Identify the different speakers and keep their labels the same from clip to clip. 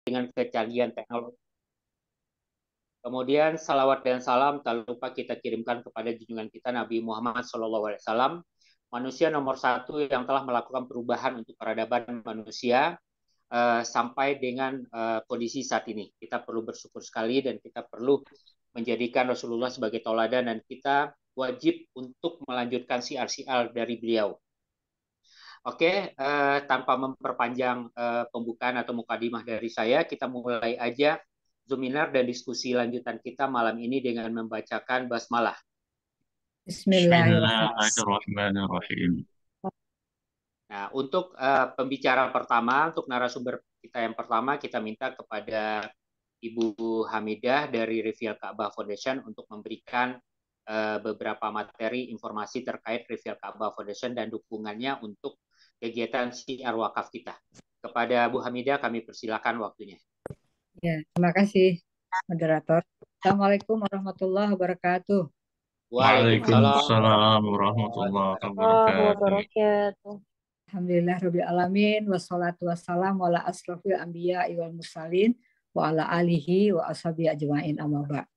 Speaker 1: dengan kecanggihan teknologi. Kemudian salawat dan salam tak lupa kita kirimkan kepada junjungan kita Nabi Muhammad SAW, manusia nomor satu yang telah melakukan perubahan untuk peradaban manusia sampai dengan kondisi saat ini. Kita perlu bersyukur sekali dan kita perlu menjadikan Rasulullah sebagai tauladan dan kita wajib untuk melanjutkan siar-siar dari beliau. Oke, tanpa memperpanjang pembukaan atau mukadimah dari saya, kita mulai aja seminar dan diskusi lanjutan kita malam ini dengan membacakan basmalah.
Speaker 2: Bismillahirrahmanirrahim.
Speaker 1: Nah, untuk pembicara pertama, untuk narasumber kita yang pertama, kita minta kepada Ibu Hamidah dari Reveal Ka'bah Foundation untuk memberikan beberapa materi informasi terkait Reveal Ka'bah Foundation dan dukungannya untuk kegiatan siar wakaf kita. Kepada Bu Hamidah kami persilakan waktunya.
Speaker 3: Ya, terima kasih moderator. Assalamualaikum warahmatullahi wabarakatuh.
Speaker 2: Waalaikumsalam warahmatullahi wabarakatuh.
Speaker 3: Alhamdulillah rabbil alamin wassalatu wassalamu ala asrofil anbiya wal mursalin wa ala alihi wa ashabi ajmain amma ba'd.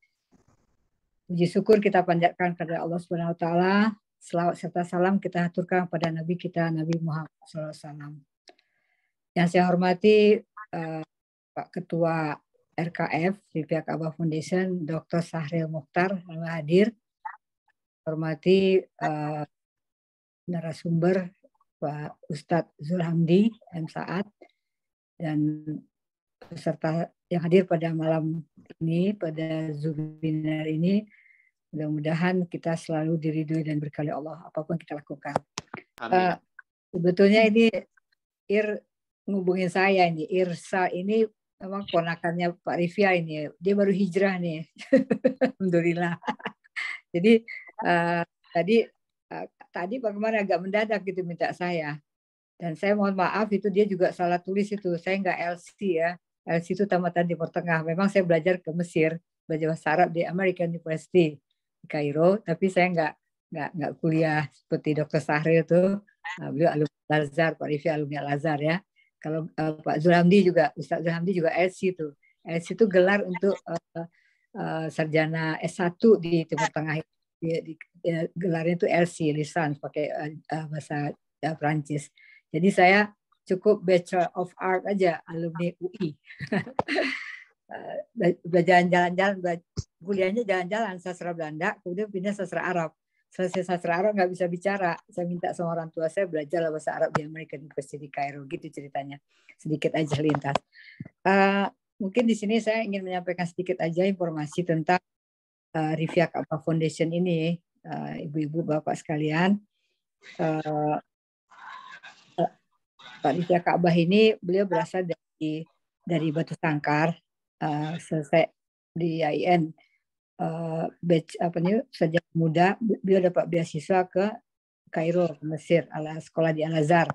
Speaker 3: Puji syukur kita panjatkan kepada Allah Subhanahu wa taala. Selawat serta salam kita aturkan pada Nabi kita Nabi Muhammad SAW. Yang saya hormati Pak Ketua RKF di pihak Ka'bah Foundation, Dr. Sahril Mukhtar yang hadir. Hormati narasumber Pak Ustadz Zulhamdi M. Saad dan peserta yang hadir pada malam ini, pada webinar ini. Mudah-mudahan kita selalu diridhoi dan berkali Allah apapun kita lakukan. Sebetulnya ini ngubungin saya ini, Irsa ini memang ponakannya Pak Rifia ini, dia baru hijrah nih. Alhamdulillah. Jadi tadi bagaimana agak mendadak gitu minta saya. Dan saya mohon maaf itu dia juga salah tulis itu. Saya nggak LC ya. LC itu tamatan Timur Tengah. Memang saya belajar ke Mesir, belajar bahasa Arab di American University di Kairo, tapi saya nggak kuliah seperti Dr. Sahril itu. Beliau alumni Al-Azhar, Pak Rifia alumni Al-Azhar ya. Kalau Pak Zulhamdi juga, Ustaz Zulhamdi juga LC itu. LC itu gelar untuk sarjana S1 di Timur Tengah. Gelarnya itu LC, lisan pakai bahasa Prancis. Jadi saya cukup Bachelor of Art aja, alumni UI. Belajar jalan-jalan, kuliahnya jalan-jalan sastra Belanda, kemudian pindah sastra Arab. Selesai sastra Arab nggak bisa bicara. Saya minta sama orang tua saya belajar bahasa Arab di American University Cairo. Gitu ceritanya. Sedikit aja lintas. Mungkin di sini saya ingin menyampaikan sedikit aja informasi tentang Reveal Ka'bah Foundation ini. Ibu-ibu, bapak sekalian. Pak Reveal Ka'bah ini beliau berasal dari Batu Sangkar. Selesai di IAIN. Sejak muda beliau dapat beasiswa ke Kairo, ke Mesir, sekolah di Al-Azhar.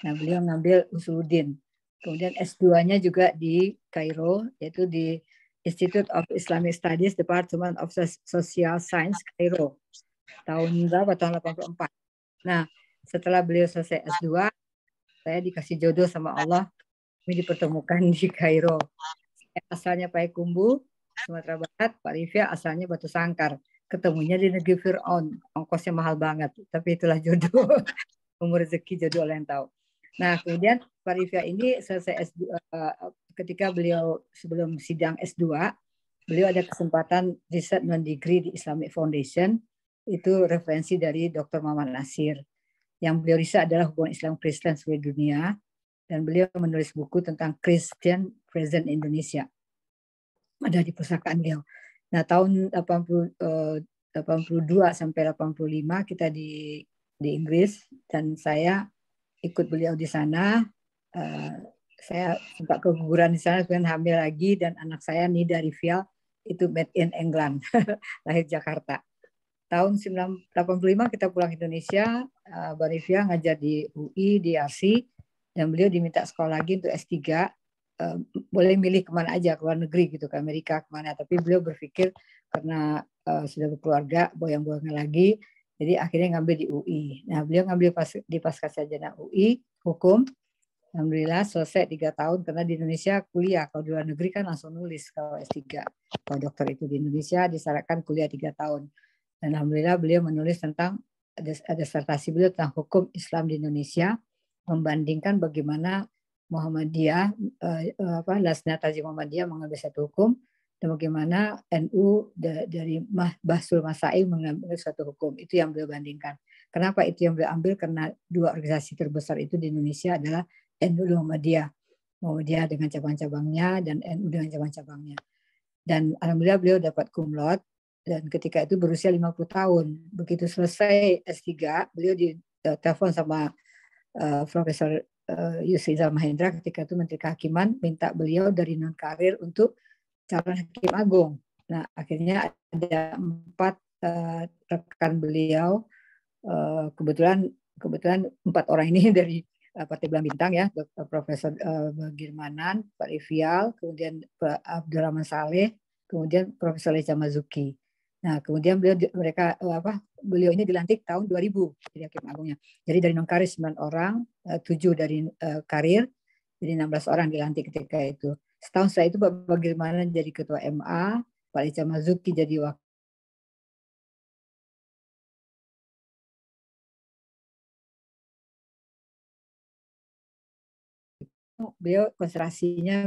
Speaker 3: Nah, beliau ngambil Usuluddin. Kemudian S2-nya juga di Kairo, yaitu di Institute of Islamic Studies, Department of Social Science, Kairo. Tahun berapa? Tahun 84. Nah, setelah beliau selesai S2, saya dikasih jodoh sama Allah, kami dipertemukan di Kairo. Asalnya Payakumbuh, Sumatera Barat, Pak Rifia asalnya Batu Sangkar. Ketemunya di negeri Fir'aun, ongkosnya mahal banget. Tapi itulah jodoh, umur rezeki jodoh Allah yang tahu. Nah, kemudian Pak Rifia ini selesai S2, ketika beliau sebelum sidang S2, beliau ada kesempatan riset non-degree di Islamic Foundation, itu referensi dari Dr. Muhammad Nasir. Yang beliau riset adalah hubungan Islam Kristen seluruh dunia, dan beliau menulis buku tentang Christian Present Indonesia. Ada di pustakaan beliau. Nah, tahun 82 sampai 85 kita di Inggris, dan saya ikut beliau di sana. Saya sempat keguguran di sana, kemudian hamil lagi, dan anak saya Nida Rivial itu made in England, lahir Jakarta. Tahun 1985 kita pulang ke Indonesia, Mbak Rivia ngajar di UI, di RC, dan beliau diminta sekolah lagi untuk S3. Boleh milih kemana aja, ke luar negeri gitu, ke Amerika kemana. Tapi beliau berpikir karena sudah berkeluarga, boyang-boyang lagi, jadi akhirnya ngambil di UI. Nah, beliau ngambil di Pascasarjana UI, hukum. Alhamdulillah selesai 3 tahun karena di Indonesia kuliah. Kalau di luar negeri kan langsung nulis kalau S3. Kalau dokter itu di Indonesia disyaratkan kuliah 3 tahun. Dan Alhamdulillah beliau menulis tentang ada disertasi beliau tentang hukum Islam di Indonesia, membandingkan bagaimana Muhammadiyah, Lasna Tajik Muhammadiyah mengambil satu hukum dan bagaimana NU dari Bahsul Masail mengambil satu hukum. Itu yang beliau bandingkan. Kenapa itu yang beliau ambil? Karena dua organisasi terbesar itu di Indonesia adalah NU Muhammadiyah dengan cabang-cabangnya dan NU dengan cabang-cabangnya. Dan alhamdulillah beliau dapat cum laude dan ketika itu berusia 50 tahun. Begitu selesai S3, beliau ditelepon sama Profesor Yusri Izzah Mahendra ketika itu Menteri Kehakiman minta beliau dari non karir untuk calon hakim agung. Nah, akhirnya ada 4 rekan beliau, kebetulan 4 orang ini dari Partai Bulan Bintang ya, Profesor Bagirmanan, Pak Rivial, kemudian Pak Abdurrahman Saleh, kemudian Profesor Leca Mazuki. Nah, kemudian beliau ini dilantik tahun 2000 jadi hakim agungnya. Jadi dari non karir 9 orang, 7 dari karir, jadi 16 orang dilantik ketika itu. Setahun setelah itu Pak Bagirmanan jadi ketua MA, Pak Leca Mazuki jadi wakil. Beliau konsentrasinya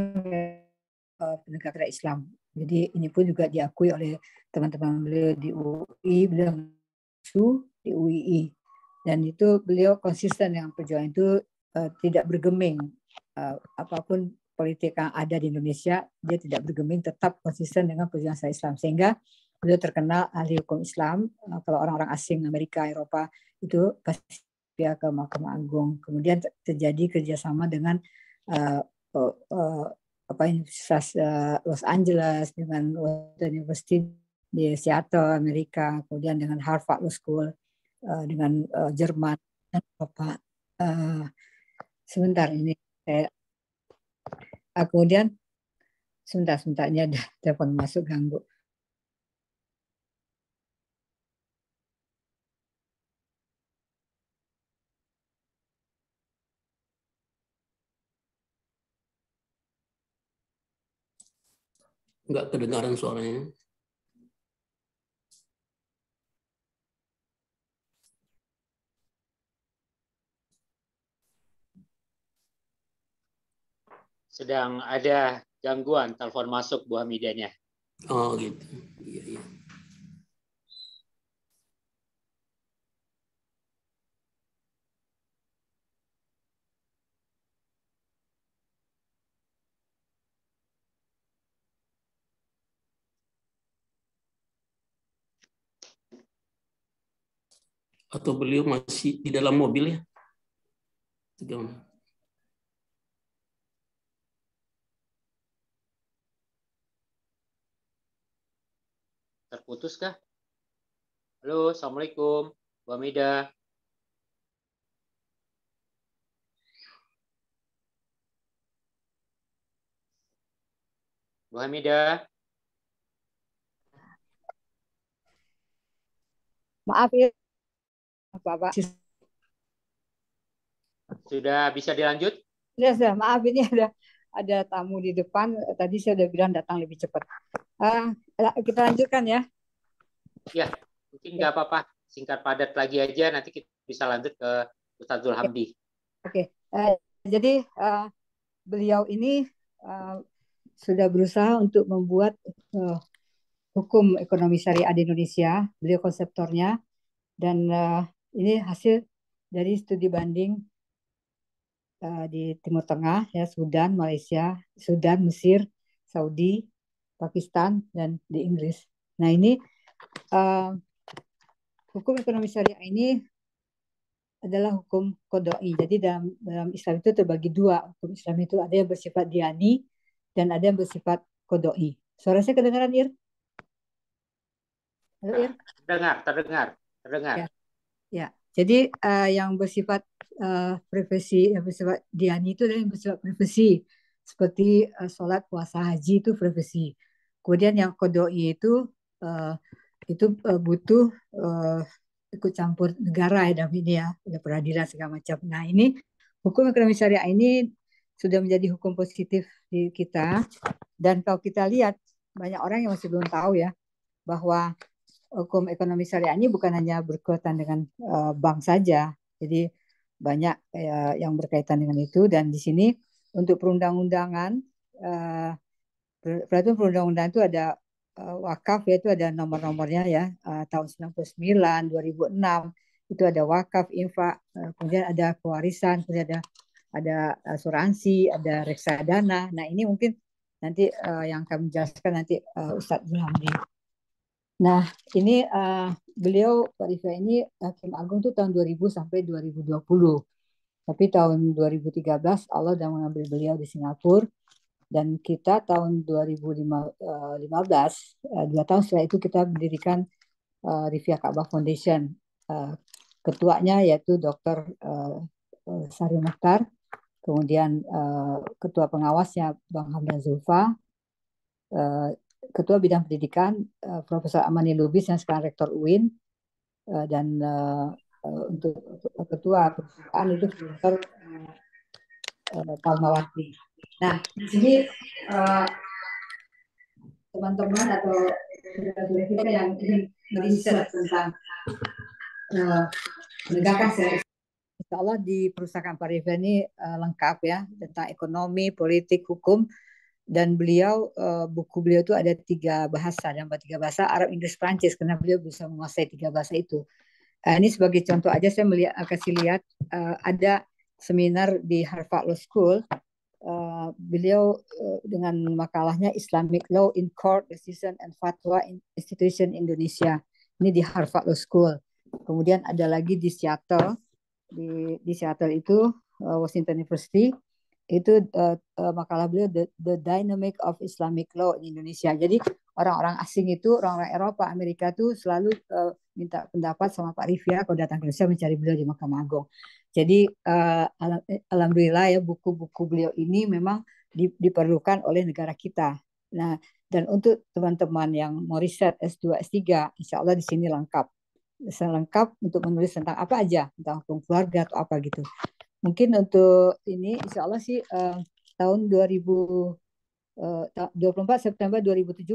Speaker 3: penegak Islam. Jadi ini pun juga diakui oleh teman-teman beliau di UI, beliau di UII. Dan itu beliau konsisten dengan perjuangan itu, tidak bergeming. Apapun politik yang ada di Indonesia, dia tidak bergeming, tetap konsisten dengan perjuangan Islam. Sehingga beliau terkenal ahli hukum Islam. Kalau orang-orang asing Amerika, Eropa itu pasti pihak ke Mahkamah Agung. Kemudian terjadi kerjasama dengan Universitas Los Angeles, dengan University di Seattle, Amerika, kemudian dengan Harvard Law School, dengan Jerman dan Eropa. Sebentar ini saya kemudian sebentar ini ada telepon masuk ganggu.
Speaker 4: Nggak kedengaran suaranya.
Speaker 1: Sedang ada gangguan telepon masuk Bu Hamidanya.
Speaker 4: Oh gitu. Iya. Atau beliau masih di dalam mobil ya?
Speaker 1: Terputus kah? Halo, Assalamualaikum, Bu Hamidah. Bu Hamidah.
Speaker 3: Maaf ya, Bapak.
Speaker 1: Sudah bisa dilanjut?
Speaker 3: Sudah. Maaf ini ada tamu di depan. Tadi saya udah bilang datang lebih cepat. Kita lanjutkan ya.
Speaker 1: Ya, mungkin nggak apa-apa. Singkat padat lagi aja. Nanti kita bisa lanjut ke Ustadzul Hamdi.
Speaker 3: Oke. Jadi beliau ini sudah berusaha untuk membuat hukum ekonomi syariah di Indonesia. Beliau konseptornya. Dan ini hasil dari studi banding di Timur Tengah, ya, Sudan, Malaysia, Sudan, Mesir, Saudi, Pakistan, dan di Inggris. Nah ini hukum ekonomi syariah ini adalah hukum qadai. Jadi dalam Islam itu terbagi dua. Hukum Islam itu ada yang bersifat diani dan ada yang bersifat qadai. Suara saya kedengaran, Ir? Halo, Ir?
Speaker 1: Terdengar.
Speaker 3: Ya. Jadi yang bersifat privasi, yang bersifat diani itu adalah yang bersifat privasi, seperti sholat, puasa, haji itu privasi. Kemudian yang qadai itu butuh ikut campur negara ya dalam ini ya, ada peradilan segala macam. Nah ini hukum ekonomi syariah ini sudah menjadi hukum positif di kita. Dan kalau kita lihat, banyak orang yang masih belum tahu ya, bahwa hukum ekonomi syariah ini bukan hanya berkaitan dengan bank saja. Jadi banyak yang berkaitan dengan itu. Dan di sini untuk perundang-undangan, peraturan perundang-undangan itu ada wakaf, yaitu ada nomor-nomornya ya, tahun 99, 2006 itu ada wakaf, infak, kemudian ada pewarisan, kemudian ada asuransi, ada reksadana. Nah ini mungkin nanti yang akan menjelaskan nanti Ustadz Zulhamdi. Nah ini beliau Pak Rifda ini Hakim Agung itu tahun 2000 sampai 2020. Tapi tahun 2013 Allah sudah mengambil beliau di Singapura. Dan kita tahun 2015, 2 tahun setelah itu kita mendirikan Rifia Ka'bah Foundation. Ketuanya yaitu Dr. Sari Mokhtar, kemudian ketua pengawasnya Bang Hamdan Zulfa, ketua bidang pendidikan Profesor Amani Lubis yang sekarang rektor UIN, dan untuk ketua perusahaan itu Profesor Palmawati. Nah, di sini teman-teman atau saudara-saudara kita yang ingin meriset tentang menegakkan syariat, insya Allah di perusahaan Pak Rifda ini lengkap ya, tentang ekonomi, politik, hukum, dan beliau buku beliau itu ada 3 bahasa, dan 3 bahasa Arab, Inggris, Prancis, karena beliau bisa menguasai 3 bahasa itu. Ini sebagai contoh aja saya kasih lihat ada seminar di Harvard Law School. Beliau dengan makalahnya Islamic Law in Court Decision and Fatwa Institution Indonesia. Ini di Harvard Law School. Kemudian ada lagi di Seattle. Di Seattle itu Washington University. Itu makalah beliau The Dynamic of Islamic Law in Indonesia. Jadi orang-orang asing itu, orang-orang Eropa, Amerika itu selalu minta pendapat sama Pak Rifda kalau datang ke Indonesia mencari beliau di Mahkamah Agung. Jadi alhamdulillah ya, buku-buku beliau ini memang diperlukan oleh negara kita. Nah, dan untuk teman-teman yang mau riset S2, S3, insya Allah di sini lengkap. Lengkap untuk menulis tentang apa aja, tentang hukum keluarga atau apa gitu. Mungkin untuk ini insya Allah sih tahun 24 September 2017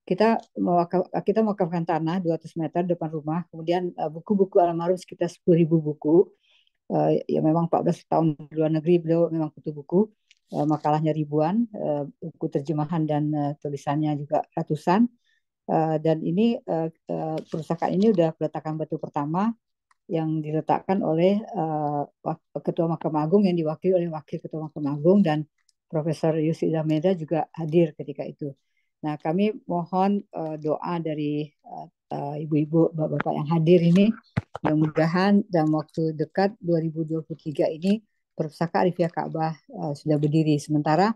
Speaker 3: kita mewakafkan tanah 200 meter depan rumah. Kemudian buku-buku almarhum sekitar 10.000 buku. Ya memang 14 tahun di luar negeri beliau memang kutu buku. Makalahnya ribuan, buku terjemahan dan tulisannya juga ratusan. Dan ini perusahaan ini udah peletakan batu pertama yang diletakkan oleh Ketua Mahkamah Agung yang diwakili oleh Wakil Ketua Mahkamah Agung, dan Profesor Yusuf Zameda juga hadir ketika itu. Nah, kami mohon doa dari ibu-ibu, bapak-bapak yang hadir ini, mudah-mudahan dalam waktu dekat 2023 ini Perpustakaan Rifia Ka'bah sudah berdiri. Sementara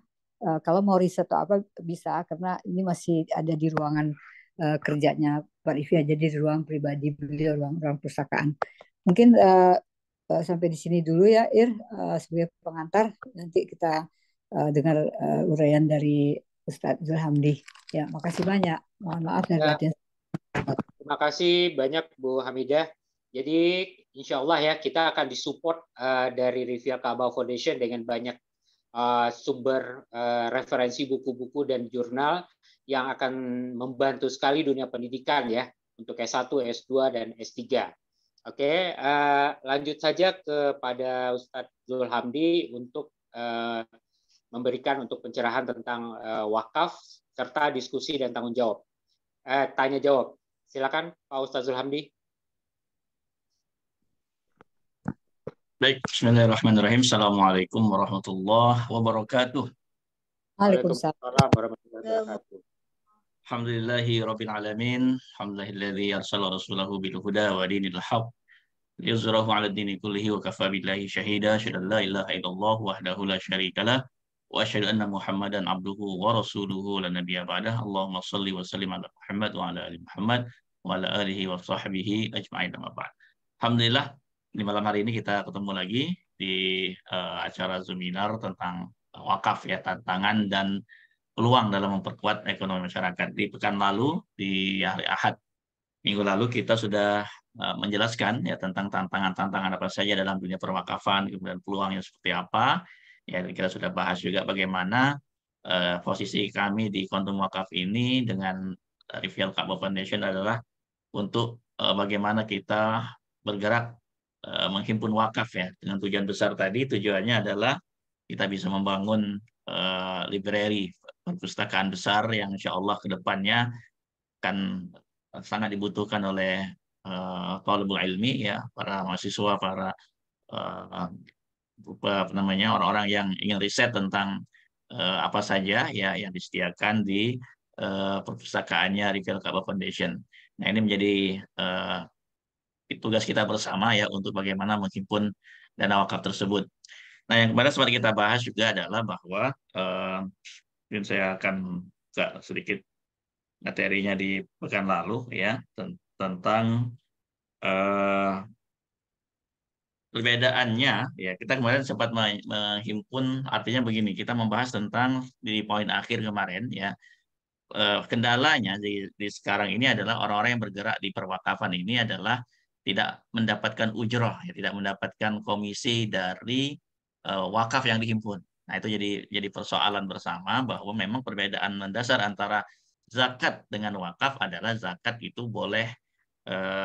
Speaker 3: kalau mau riset atau apa bisa, karena ini masih ada di ruangan kerjanya Pak Rifia, jadi di ruang pribadi beliau, ruang perpustakaan. Mungkin sampai di sini dulu ya, sebagai pengantar. Nanti kita dengar uraian dari Ustadz Zulhamdi. Ya, makasih banyak. Mohon maaf dan batin.
Speaker 1: Terima kasih banyak Bu Hamidah. Jadi insya Allah ya, kita akan disupport dari Rifia Ka'bah Foundation dengan banyak sumber referensi buku-buku dan jurnal yang akan membantu sekali dunia pendidikan ya, untuk S1, S2, dan S3. Oke, lanjut saja kepada Ustadz Zulhamdi untuk memberikan untuk pencerahan tentang wakaf serta diskusi dan tanggung jawab. Tanya jawab. Silakan Pak Ustadz Zulhamdi.
Speaker 2: Baik, bismillahirrahmanirrahim. Assalamualaikum warahmatullahi wabarakatuh.
Speaker 1: Waalaikumsalam warahmatullahi wabarakatuh.
Speaker 2: Alhamdulillahi rabbil alamin. Alhamdulillahilladzi arsala rasulahu bil huda wa dinil haqq liyuzhirahu 'ala dini kullihi wa kafa billahi syahida. Asyhadu an la ilaha illallah wahdahu la syarikalah wa asyhadu anna Muhammadan abduhu wa rasuluhu la nabiyya ba'dah. Allahumma shalli wa sallim ala Muhammad wa ala ali Muhammad wa ala alihi wa sahbihi ajma'in. Alhamdulillah, di malam hari ini kita ketemu lagi di acara seminar tentang wakaf ya, tantangan dan peluang dalam memperkuat ekonomi masyarakat. Di pekan lalu, di hari Ahad, minggu lalu kita sudah menjelaskan ya tentang tantangan-tantangan apa saja dalam dunia perwakafan, kemudian peluangnya seperti apa. Ya, kita sudah bahas juga bagaimana posisi kami di Quantum Wakaf ini dengan Reveal Ka'bah Foundation adalah untuk bagaimana kita bergerak menghimpun wakaf ya, dengan tujuan besar tadi. Tujuannya adalah kita bisa membangun library, perpustakaan besar yang insya Allah ke depannya akan sangat dibutuhkan oleh talibul ilmi ya, para mahasiswa, para apa namanya, orang-orang yang ingin riset tentang apa saja ya yang disediakan di perpustakaannya Reveal Ka'bah Foundation. Nah, ini menjadi tugas kita bersama ya untuk bagaimana menghimpun dana wakaf tersebut. Nah, yang kemarin sempat kita bahas juga adalah bahwa mungkin saya akan buka sedikit materinya di pekan lalu ya tentang perbedaannya ya. Kita kemarin sempat menghimpun, artinya begini, kita membahas tentang di poin akhir kemarin ya, kendalanya di sekarang ini adalah orang-orang yang bergerak di perwakafan ini adalah tidak mendapatkan ujroh ya, tidak mendapatkan komisi dari wakaf yang dihimpun. Nah, itu jadi persoalan bersama bahwa memang perbedaan mendasar antara zakat dengan wakaf adalah zakat itu boleh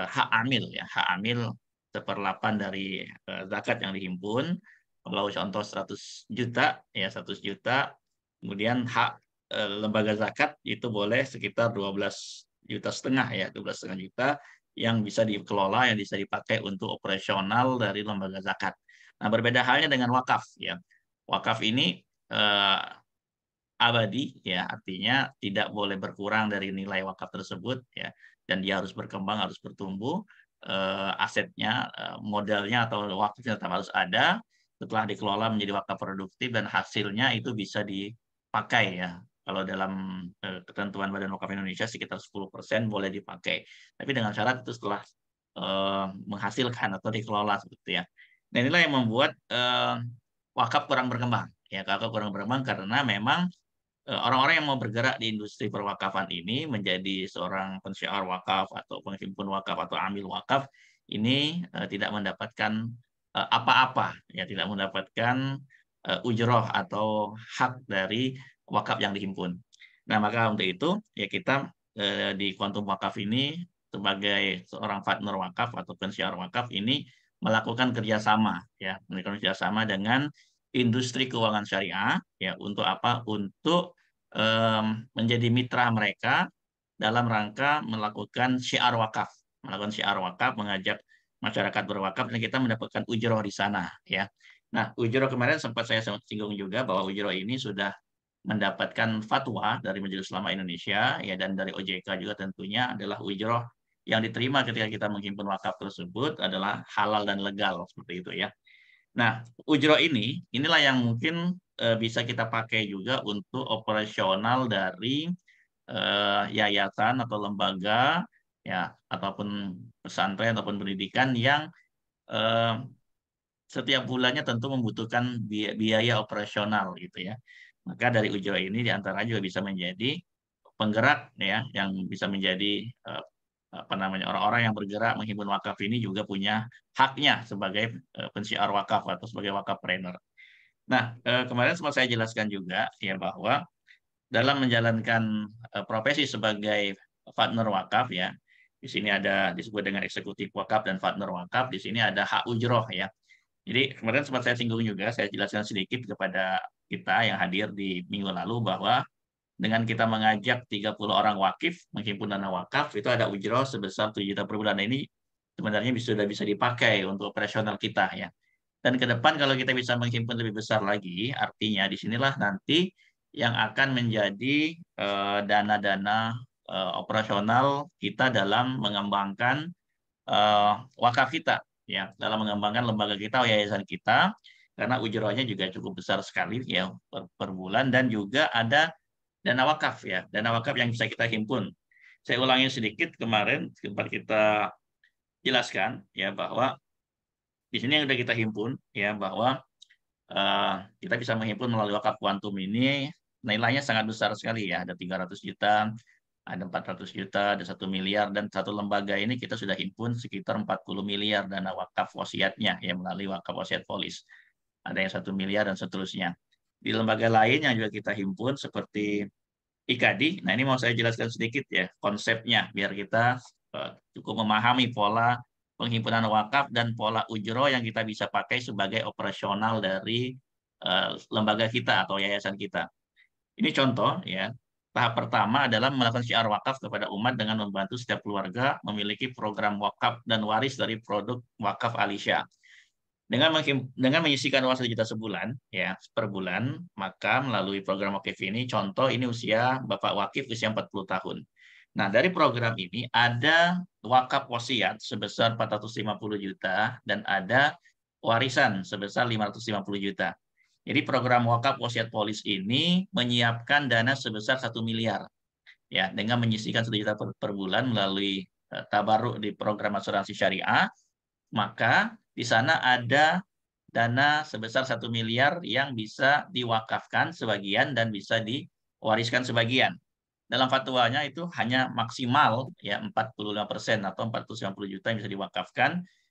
Speaker 2: hak amil ya, hak amil 1/8 dari zakat yang dihimpun. Kalau contoh 100 juta ya, 100 juta, kemudian hak lembaga zakat itu boleh sekitar 12,5 juta ya, 12,5 juta yang bisa dikelola, yang bisa dipakai untuk operasional dari lembaga zakat. Nah, berbeda halnya dengan wakaf ya. Wakaf ini abadi ya, artinya tidak boleh berkurang dari nilai wakaf tersebut ya, dan dia harus berkembang, harus bertumbuh, asetnya, modalnya atau wakafnya tetap harus ada. Setelah dikelola menjadi wakaf produktif dan hasilnya itu bisa dipakai ya. Kalau dalam ketentuan Badan Wakaf Indonesia sekitar 10% boleh dipakai, tapi dengan syarat itu setelah menghasilkan atau dikelola seperti ya. Nah, inilah yang membuat wakaf kurang berkembang ya. Wakaf kurang berkembang karena memang orang-orang yang mau bergerak di industri perwakafan ini menjadi seorang pensyiar wakaf atau penghimpun wakaf atau amil wakaf ini tidak mendapatkan apa-apa ya, tidak mendapatkan ujroh atau hak dari wakaf yang dihimpun. Nah, maka untuk itu ya kita di Quantum Wakaf ini sebagai seorang partner wakaf atau pensyiar wakaf ini melakukan kerjasama ya, melakukan kerjasama dengan industri keuangan syariah ya, untuk apa? Untuk menjadi mitra mereka dalam rangka melakukan syiar wakaf, mengajak masyarakat berwakaf, dan kita mendapatkan ujroh di sana ya. Nah, ujroh kemarin sempat saya singgung juga bahwa ujroh ini sudah mendapatkan fatwa dari Majelis Ulama Indonesia ya, dan dari OJK juga tentunya adalah ujroh yang diterima ketika kita menghimpun wakaf tersebut adalah halal dan legal seperti itu ya. Nah, ujroh inilah yang mungkin bisa kita pakai juga untuk operasional dari yayasan atau lembaga ya, ataupun pesantren ataupun pendidikan yang setiap bulannya tentu membutuhkan biaya operasional gitu ya. Maka dari ujroh ini diantara juga bisa menjadi penggerak ya, yang bisa menjadi apa namanya, orang-orang yang bergerak menghimpun wakaf ini juga punya haknya sebagai pensyiar wakaf atau sebagai wakafpreneur. Nah, kemarin sempat saya jelaskan juga ya bahwa dalam menjalankan profesi sebagai partner wakaf ya, di sini ada disebut dengan eksekutif wakaf dan partner wakaf. Di sini ada hak ujroh ya. Jadi kemarin sempat saya singgung juga, saya jelaskan sedikit kepada kita yang hadir di minggu lalu bahwa dengan kita mengajak 30 orang wakif menghimpun dana wakaf, itu ada ujroh sebesar 7 juta per bulan. Nah, ini sebenarnya sudah bisa dipakai untuk operasional kita ya. Dan ke depan kalau kita bisa menghimpun lebih besar lagi, artinya disinilah nanti yang akan menjadi dana-dana operasional kita dalam mengembangkan wakaf kita ya, dalam mengembangkan lembaga kita, yayasan kita, karena ujrohnya juga cukup besar sekali ya per bulan, dan juga ada dana wakaf ya, dana wakaf yang bisa kita himpun. Saya ulangi sedikit, kemarin sempat kita jelaskan ya bahwa di sini yang sudah kita himpun ya, bahwa kita bisa menghimpun melalui wakaf kuantum ini nilainya sangat besar sekali ya, ada 300 juta, Ada 400 juta, ada 1 miliar, dan satu lembaga ini kita sudah himpun sekitar 40 miliar dana wakaf wasiatnya ya melalui wakaf wasiat polis. Ada yang 1 miliar dan seterusnya. Di lembaga lain yang juga kita himpun seperti IKADI, nah ini mau saya jelaskan sedikit ya konsepnya biar kita cukup memahami pola penghimpunan wakaf dan pola ujroh yang kita bisa pakai sebagai operasional dari lembaga kita atau yayasan kita. Ini contoh ya. Tahap pertama adalah melakukan syiar wakaf kepada umat dengan membantu setiap keluarga memiliki program wakaf dan waris dari produk wakaf Alisya. Dengan menyisihkan uang 1 juta sebulan, ya per bulan, maka melalui program wakif ini, contoh ini usia Bapak Wakif usia 40 tahun. Nah, dari program ini ada wakaf wasiat sebesar 450 juta dan ada warisan sebesar 550 juta. Jadi program wakaf wasiat polis ini menyiapkan dana sebesar 1 miliar. Ya, dengan menyisihkan 1 juta per bulan melalui tabarruk di program asuransi syariah, maka di sana ada dana sebesar 1 miliar yang bisa diwakafkan sebagian dan bisa diwariskan sebagian. Dalam fatwanya itu hanya maksimal ya 45% atau 490 juta yang bisa diwakafkan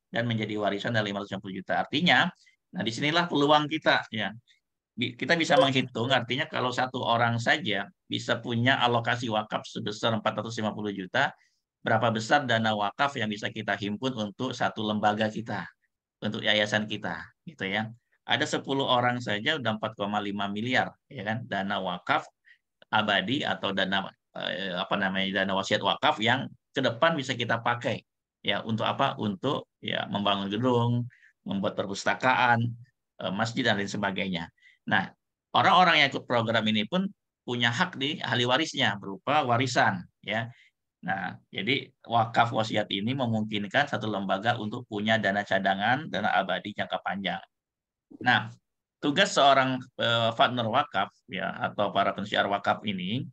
Speaker 2: dan menjadi warisan dari 550 juta. Artinya, nah disinilah peluang kita ya. Kita bisa menghitung, artinya kalau satu orang saja bisa punya alokasi wakaf sebesar 450 juta, berapa besar dana wakaf yang bisa kita himpun untuk satu lembaga kita, untuk yayasan kita, gitu ya. Ada 10 orang saja udah 4,5 miliar, ya kan, dana wakaf abadi atau dana dana wasiat wakaf yang ke depan bisa kita pakai, ya untuk apa? Untuk ya membangun gedung, membuat perpustakaan, masjid dan lain sebagainya. Nah, orang-orang yang ikut program ini pun punya hak di ahli warisnya berupa warisan, ya. Nah, jadi wakaf wasiat ini memungkinkan satu lembaga untuk punya dana cadangan, dana abadi jangka panjang. Nah, tugas seorang partner wakaf ya atau para pensiar wakaf ini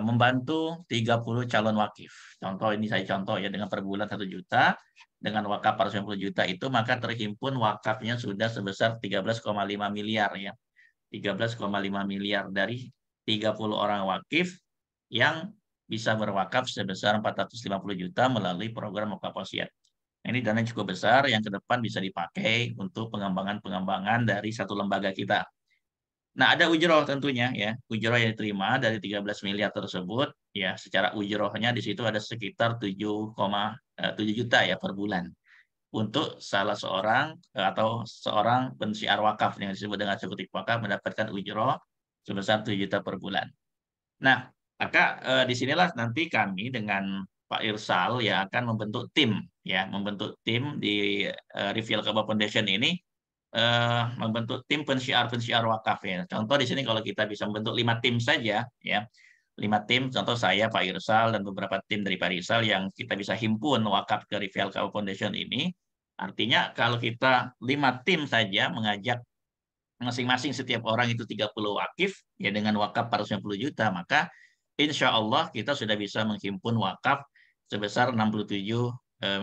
Speaker 2: membantu 30 calon wakif. Contoh ini saya contoh ya dengan per bulan 1 juta dengan wakaf 490 juta itu maka terhimpun wakafnya sudah sebesar 13,5 miliar ya. 13,5 miliar dari 30 orang wakif yang bisa berwakaf sebesar 450 juta melalui program wakaf wasiat. Ini dana cukup besar yang ke depan bisa dipakai untuk pengembangan-pengembangan dari satu lembaga kita. Nah, ada ujroh tentunya ya. Ujroh yang diterima dari 13 miliar tersebut ya secara ujrohnya di situ ada sekitar 7,7 juta ya per bulan untuk salah seorang atau seorang pensiar wakaf yang disebut dengan eksekutif wakaf mendapatkan ujroh sebesar 7 juta per bulan. Nah, maka disinilah nanti kami dengan Pak Irsal ya akan membentuk tim ya, membentuk tim di Reveal Kaaba Foundation ini membentuk tim pensiar wakaf ya. Contoh di sini kalau kita bisa membentuk 5 tim saja ya. 5 tim, contoh saya Pak Irsal dan beberapa tim dari Pak Irsal yang kita bisa himpun wakaf ke Reveal Kaaba Foundation ini. Artinya kalau kita 5 tim saja mengajak masing-masing setiap orang itu 30 wakif ya dengan wakaf 490 juta, maka insya Allah kita sudah bisa menghimpun wakaf sebesar 67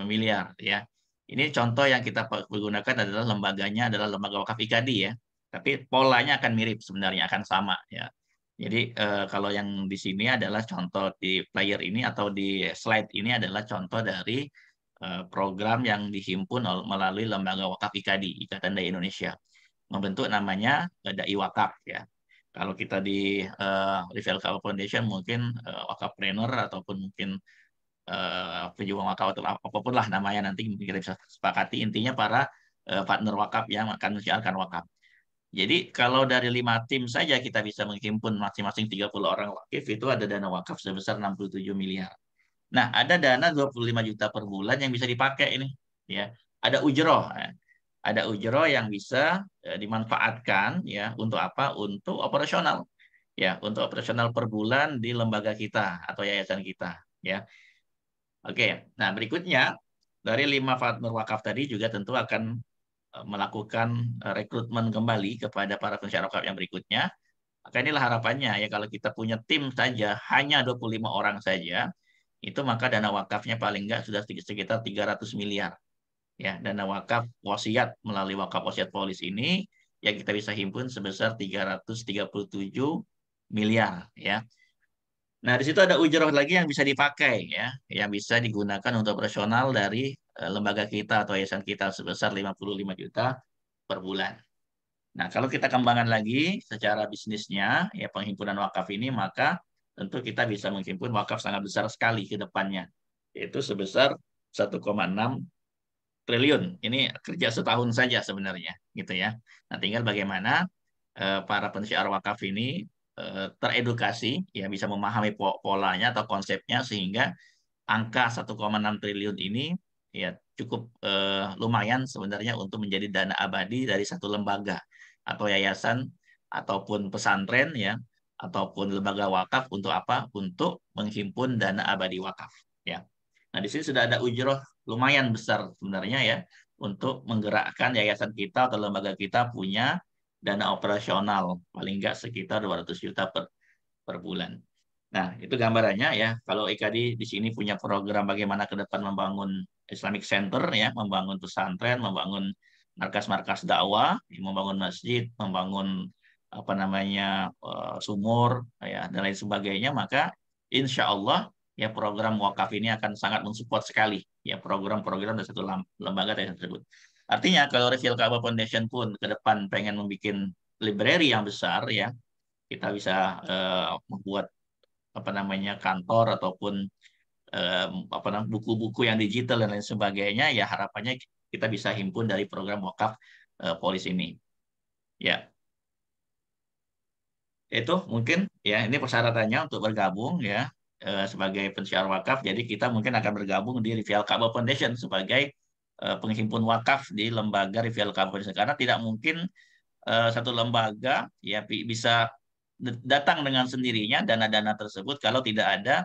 Speaker 2: miliar ya. Ini contoh yang kita gunakan adalah lembaganya adalah lembaga wakaf IKADI ya. Tapi polanya akan mirip sebenarnya akan sama ya. Jadi kalau yang di sini adalah contoh di player ini atau di slide ini adalah contoh dari program yang dihimpun melalui lembaga wakaf IKADI, Ikatan Dai Indonesia. Membentuk namanya Dai Wakaf ya. Kalau kita di Reveal Kaaba Foundation mungkin wakafpreneur ataupun mungkin pejuang wakaf atau apapun lah namanya nanti kita bisa sepakati intinya para partner wakaf yang akan mensiarkan wakaf. Jadi kalau dari 5 tim saja kita bisa menghimpun masing-masing 30 orang wakif itu ada dana wakaf sebesar 67 miliar. Nah, ada dana 25 juta per bulan yang bisa dipakai ini ya. Ada ujroh. Ada ujroh yang bisa dimanfaatkan ya untuk apa? Untuk operasional. Ya, untuk operasional per bulan di lembaga kita atau yayasan kita ya. Oke, nah berikutnya dari 5 partner wakaf tadi juga tentu akan melakukan rekrutmen kembali kepada para pensiar wakaf yang berikutnya. Maka inilah harapannya ya kalau kita punya tim saja hanya 25 orang saja, itu maka dana wakafnya paling enggak sudah sekitar 300 miliar. Ya, dana wakaf wasiat melalui wakaf wasiat polis ini yang kita bisa himpun sebesar 337 miliar ya. Nah, di situ ada ujroh lagi yang bisa dipakai ya, yang bisa digunakan untuk operasional dari lembaga kita atau yayasan kita sebesar 55 juta per bulan. Nah, kalau kita kembangkan lagi secara bisnisnya, ya penghimpunan wakaf ini, maka tentu kita bisa menghimpun wakaf sangat besar sekali ke depannya, yaitu sebesar 1,6 triliun. Ini kerja setahun saja sebenarnya, gitu ya. Nah, tinggal bagaimana para pensiar wakaf ini teredukasi, ya bisa memahami polanya atau konsepnya sehingga angka 1,6 triliun ini ya cukup lumayan sebenarnya untuk menjadi dana abadi dari satu lembaga atau yayasan ataupun pesantren ya ataupun lembaga wakaf untuk apa? Untuk menghimpun dana abadi wakaf ya. Nah, di sini sudah ada ujroh lumayan besar sebenarnya ya untuk menggerakkan yayasan kita atau lembaga kita punya dana operasional paling enggak sekitar 200 juta per bulan. Nah, itu gambarannya ya. Kalau IKADI di sini punya program bagaimana ke depan membangun Islamic Center ya, membangun pesantren, membangun markas-markas dakwah, membangun masjid, membangun apa namanya sumur ya dan lain sebagainya, maka insya Allah ya program wakaf ini akan sangat mensupport sekali ya program-program dari satu lembaga tersebut. Artinya kalau Reveal Ka'bah Foundation pun ke depan pengen membuat library yang besar ya, kita bisa membuat apa namanya kantor ataupun apa namanya buku-buku yang digital dan lain sebagainya, ya harapannya kita bisa himpun dari program wakaf polis ini ya. Itu mungkin ya ini persyaratannya untuk bergabung ya sebagai pensiar wakaf. Jadi kita mungkin akan bergabung di Reveal Ka'bah Foundation sebagai penghimpun wakaf di lembaga Reveal Ka'bah Foundation, karena tidak mungkin satu lembaga ya bisa datang dengan sendirinya dana-dana tersebut kalau tidak ada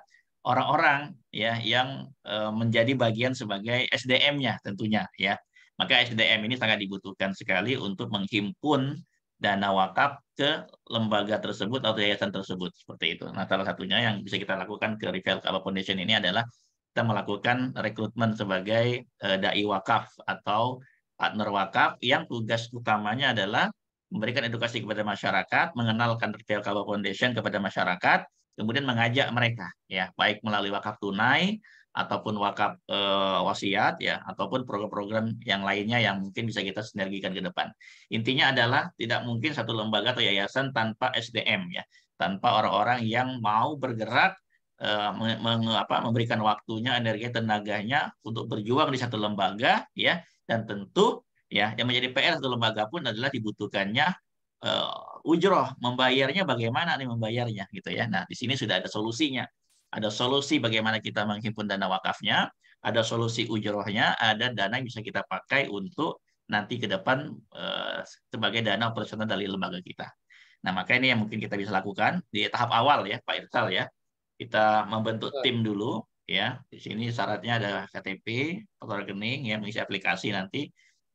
Speaker 2: orang-orang ya yang menjadi bagian sebagai SDM-nya tentunya ya. Maka SDM ini sangat dibutuhkan sekali untuk menghimpun dana wakaf ke lembaga tersebut atau yayasan tersebut seperti itu. Nah, salah satunya yang bisa kita lakukan ke Reveal Ka'bah Foundation ini adalah kita melakukan rekrutmen sebagai dai wakaf atau partner wakaf yang tugas utamanya adalah memberikan edukasi kepada masyarakat, mengenalkan Reveal Ka'bah Foundation kepada masyarakat, kemudian mengajak mereka ya, baik melalui wakaf tunai ataupun wakaf wasiat ya, ataupun program-program yang lainnya yang mungkin bisa kita sinergikan ke depan. Intinya adalah tidak mungkin satu lembaga atau yayasan tanpa SDM ya, tanpa orang-orang yang mau bergerak memberikan waktunya, energi, tenaganya untuk berjuang di satu lembaga ya, dan tentu ya yang menjadi PR satu lembaga pun adalah dibutuhkannya ujroh, membayarnya bagaimana nih membayarnya gitu ya. Nah, di sini sudah ada solusinya. Ada solusi bagaimana kita menghimpun dana wakafnya, ada solusi ujrohnya, ada dana yang bisa kita pakai untuk nanti ke depan sebagai dana operasional dari lembaga kita. Nah, maka ini yang mungkin kita bisa lakukan di tahap awal ya, Pak Irsal ya. Kita membentuk tim dulu ya. Di sini syaratnya ada KTP, foto rekening, ya mengisi aplikasi nanti,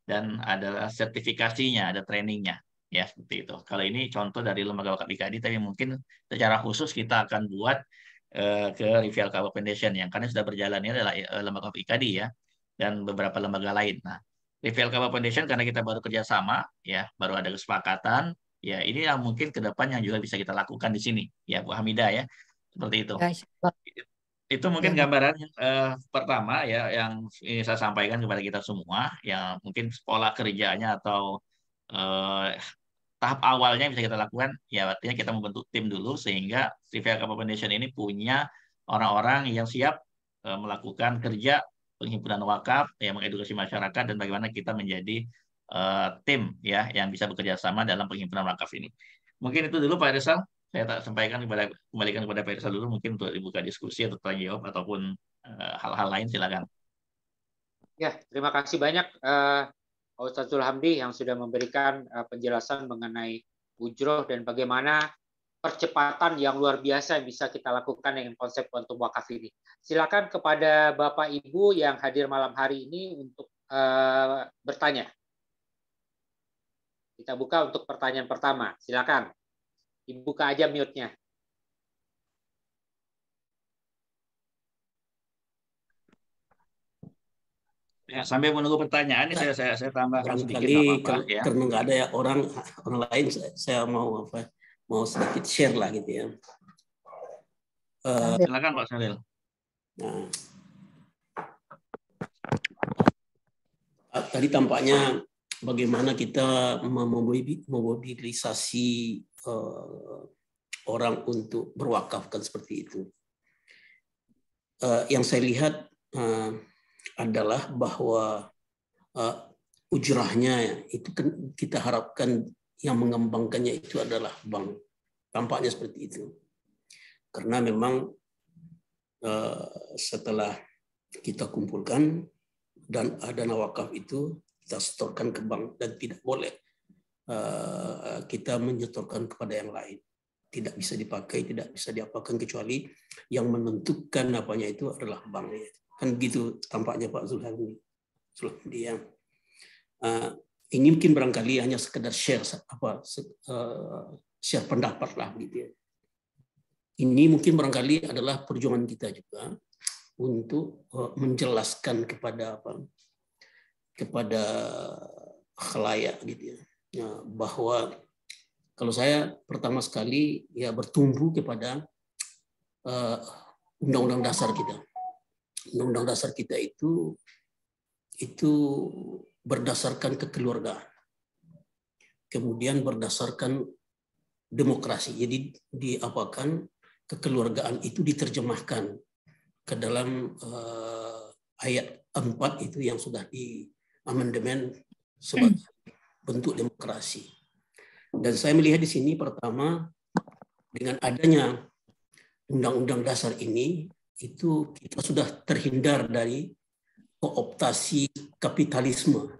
Speaker 2: dan ada sertifikasinya, ada trainingnya, ya seperti itu. Kalau ini contoh dari lembaga wakaf IKADI, tapi mungkin secara khusus kita akan buat ke Reveal Ka'bah Foundation yang karena sudah berjalan ini adalah lembaga wakaf IKADI ya, dan beberapa lembaga lain. Nah, Reveal Ka'bah Foundation karena kita baru kerjasama, ya baru ada kesepakatan, ya ini yang mungkin ke depan yang juga bisa kita lakukan di sini, ya Bu Hamidah ya, seperti itu. Itu mungkin gambaran pertama ya yang ini saya sampaikan kepada kita semua, yang mungkin pola kerjanya atau tahap awalnya yang bisa kita lakukan ya, artinya kita membentuk tim dulu sehingga Reveal Ka'bah Foundation ini punya orang-orang yang siap melakukan kerja penghimpunan wakaf, yang mengedukasi masyarakat dan bagaimana kita menjadi tim ya yang bisa bekerja sama dalam penghimpunan wakaf ini. Mungkin itu dulu Pak Rizal. Saya tak sampaikan kembalikan kepada Pak Irsal dulu mungkin untuk dibuka diskusi atau tanya jawab ataupun hal-hal lain, silakan.
Speaker 1: Ya, terima kasih banyak Pak Ustadzul Hamdi yang sudah memberikan penjelasan mengenai ujroh dan bagaimana percepatan yang luar biasa yang bisa kita lakukan dengan konsep quantum wakaf ini. Silakan kepada Bapak Ibu yang hadir malam hari ini untuk bertanya. Kita buka untuk pertanyaan pertama. Silakan. Dibuka aja mute-nya.
Speaker 2: Ya, sambil menunggu pertanyaan ini saya tambahkan sedikit
Speaker 4: apa-apa
Speaker 2: ya.
Speaker 4: Karena nggak ada ya orang lain, saya mau sedikit share lah gitu ya.
Speaker 2: Silakan Pak Syahril.
Speaker 4: Nah, tadi tampaknya bagaimana kita memobilisasi orang untuk berwakafkan seperti itu. Yang saya lihat adalah bahwa ujrahnya itu kan kita harapkan yang mengembangkannya itu adalah bank. Tampaknya seperti itu. Karena memang setelah kita kumpulkan dan dana wakaf itu kita setorkan ke bank dan tidak boleh kita menyetorkan kepada yang lain. Tidak bisa dipakai, tidak bisa diapakan kecuali yang menentukan apanya itu adalah bank. Kan begitu tampaknya Pak Zulhadi. Ini mungkin barangkali hanya sekedar share share pendapat lah gitu ya. Ini mungkin barangkali adalah perjuangan kita juga untuk menjelaskan kepada khalayak gitu ya, bahwa kalau saya pertama sekali ya bertumbuh kepada undang-undang dasar kita. Undang-undang dasar kita itu berdasarkan kekeluargaan. Kemudian berdasarkan demokrasi. Jadi diapakan kekeluargaan itu diterjemahkan ke dalam ayat 4 itu yang sudah di amandemen sebagai bentuk demokrasi. Dan saya melihat di sini pertama dengan adanya undang-undang dasar ini itu kita sudah terhindar dari kooptasi kapitalisme,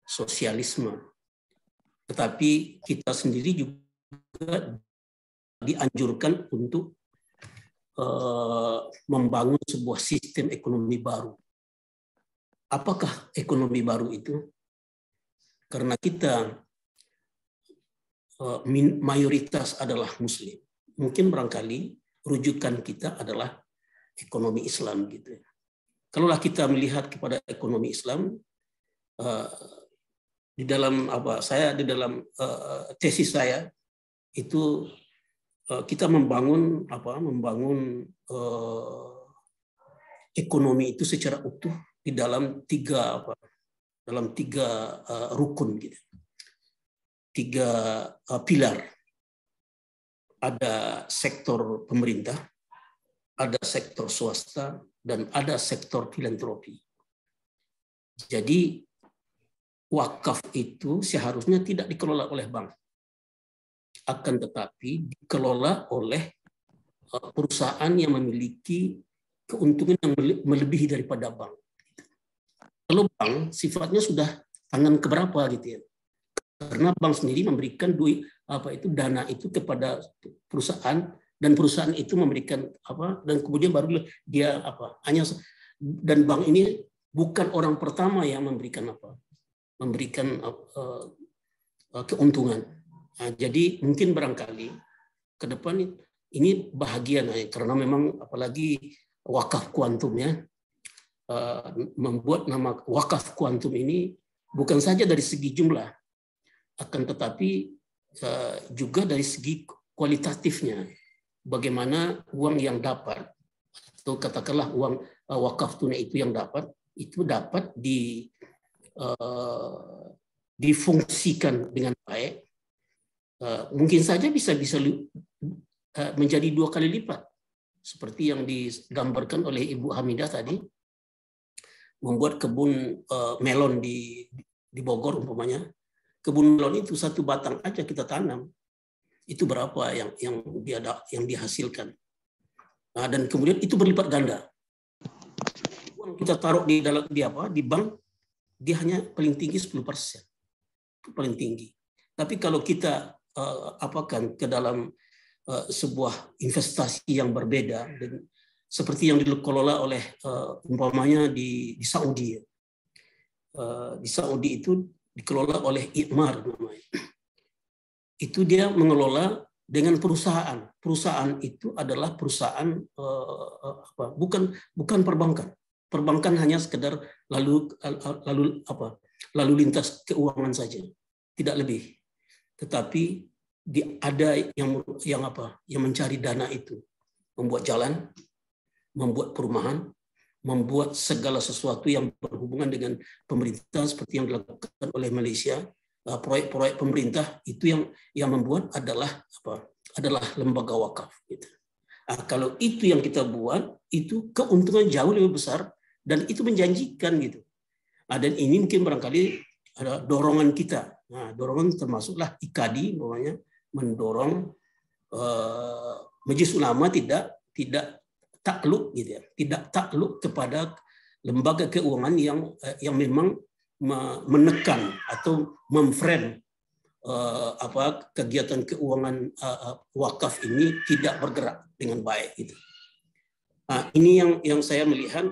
Speaker 4: sosialisme. Tetapi kita sendiri juga dianjurkan untuk membangun sebuah sistem ekonomi baru. Apakah ekonomi baru itu? Karena kita mayoritas adalah Muslim. Mungkin barangkali rujukan kita adalah ekonomi Islam gitu. Kalaulah kita melihat kepada ekonomi Islam, di dalam tesis saya itu kita membangun ekonomi itu secara utuh di dalam tiga rukun gitu. 3 pilar. Ada sektor pemerintah, ada sektor swasta, dan ada sektor filantropi. Jadi wakaf itu seharusnya tidak dikelola oleh bank. Akan tetapi dikelola oleh perusahaan yang memiliki keuntungan yang melebihi daripada bank. Kalau bank sifatnya sudah tangan keberapa gitu ya. Karena bank sendiri memberikan dana itu kepada perusahaan dan perusahaan itu memberikan dan kemudian baru dia dan bank ini bukan orang pertama yang memberikan keuntungan. Nah, jadi mungkin barangkali ke depan ini bahagian karena memang apalagi wakaf kuantum ya, membuat nama wakaf kuantum ini bukan saja dari segi jumlah, akan tetapi juga dari segi kualitatifnya. Bagaimana uang yang dapat, atau katakanlah uang wakaf tunai itu yang dapat difungsikan dengan baik, mungkin saja bisa menjadi 2 kali lipat. Seperti yang digambarkan oleh Ibu Hamidah tadi, membuat kebun melon di Bogor umpamanya. Kebun melon itu 1 batang aja kita tanam, itu berapa yang dihasilkan. Nah, dan kemudian itu berlipat ganda. Uang kita taruh di bank, dia hanya paling tinggi 10%. Itu paling tinggi. Tapi kalau kita ke dalam sebuah investasi yang berbeda, dan seperti yang dikelola oleh umpamanya di Saudi. Di Saudi itu dikelola oleh I'mar namanya. Itu dia mengelola dengan perusahaan. Perusahaan itu adalah perusahaan bukan perbankan. Perbankan hanya sekedar lalu lintas keuangan saja, tidak lebih. Tetapi ada yang mencari dana itu. membuat jalan, membuat perumahan, membuat segala sesuatu yang berhubungan dengan pemerintah seperti yang dilakukan oleh Malaysia. Proyek-proyek pemerintah itu yang membuat adalah lembaga wakaf. Gitu. Kalau itu yang kita buat, itu keuntungan jauh lebih besar dan itu menjanjikan gitu. Dan ini mungkin barangkali ada dorongan kita. Dorongan termasuklah IKADI, namanya mendorong Majelis Ulama tidak takluk gitu ya, tidak takluk kepada lembaga keuangan yang memang menekan atau memframe kegiatan keuangan wakaf ini tidak bergerak dengan baik gitu. Ini yang saya melihat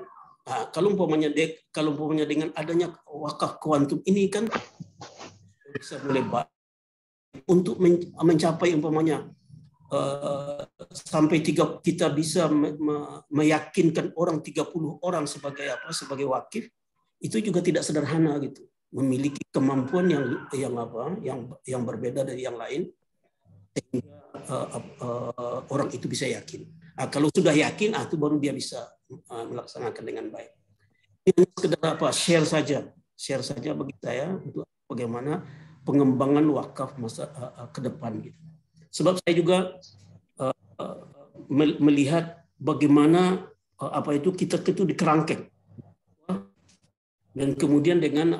Speaker 4: kalau umpamanya dengan adanya wakaf kuantum ini kan bisa mulai baik untuk mencapai umpamanya sampai kita bisa meyakinkan orang 30 orang sebagai wakif, itu juga tidak sederhana gitu. Memiliki kemampuan yang berbeda dari yang lain sehingga orang itu bisa yakin. Kalau sudah yakin, itu baru dia bisa melaksanakan dengan baik. Ini sekedar share saja bagi saya untuk bagaimana pengembangan wakaf masa ke depan gitu. Sebab saya juga melihat bagaimana kita itu dikerangkeng dan kemudian dengan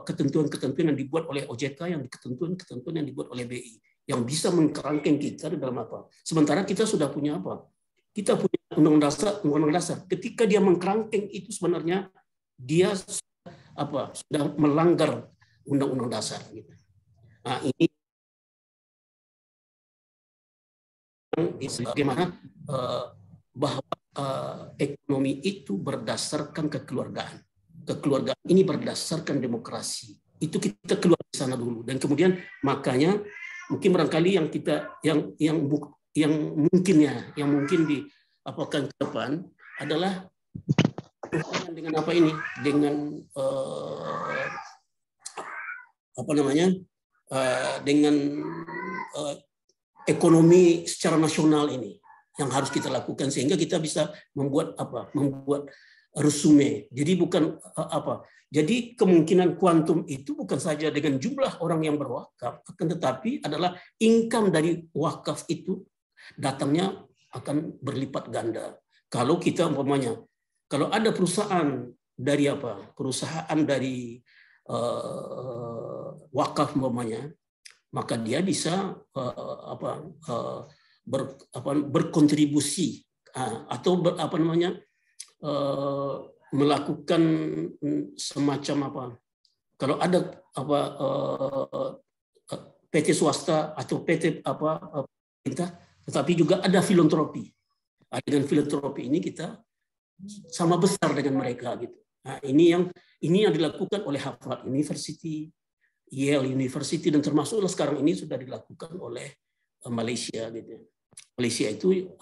Speaker 4: ketentuan-ketentuan yang dibuat oleh OJK, ketentuan-ketentuan yang dibuat oleh BI yang bisa mengkerangkeng kita di dalam sementara kita sudah punya kita punya undang-undang dasar. Ketika dia mengkerangkeng itu sebenarnya dia sudah melanggar undang-undang dasar gitu. Ini bagaimana bahwa ekonomi itu berdasarkan kekeluargaan. Kekeluargaan ini berdasarkan demokrasi. Itu kita keluar di sana dulu dan kemudian makanya mungkin barangkali yang mungkin diapakan ke depan adalah dengan dengan ekonomi secara nasional ini yang harus kita lakukan sehingga kita bisa membuat resume. Jadi jadi kemungkinan kuantum itu bukan saja dengan jumlah orang yang berwakaf, akan tetapi adalah income dari wakaf itu datangnya akan berlipat ganda. Kalau kita umpamanya, kalau ada perusahaan dari wakaf umpamanya, maka dia bisa berkontribusi atau melakukan semacam kalau ada PT swasta atau PT pemerintah, tetapi juga ada filantropi. Dengan filantropi ini kita sama besar dengan mereka gitu. Ini yang dilakukan oleh Harvard University, Yale University, dan termasuklah sekarang ini sudah dilakukan oleh Malaysia gitu. Malaysia itu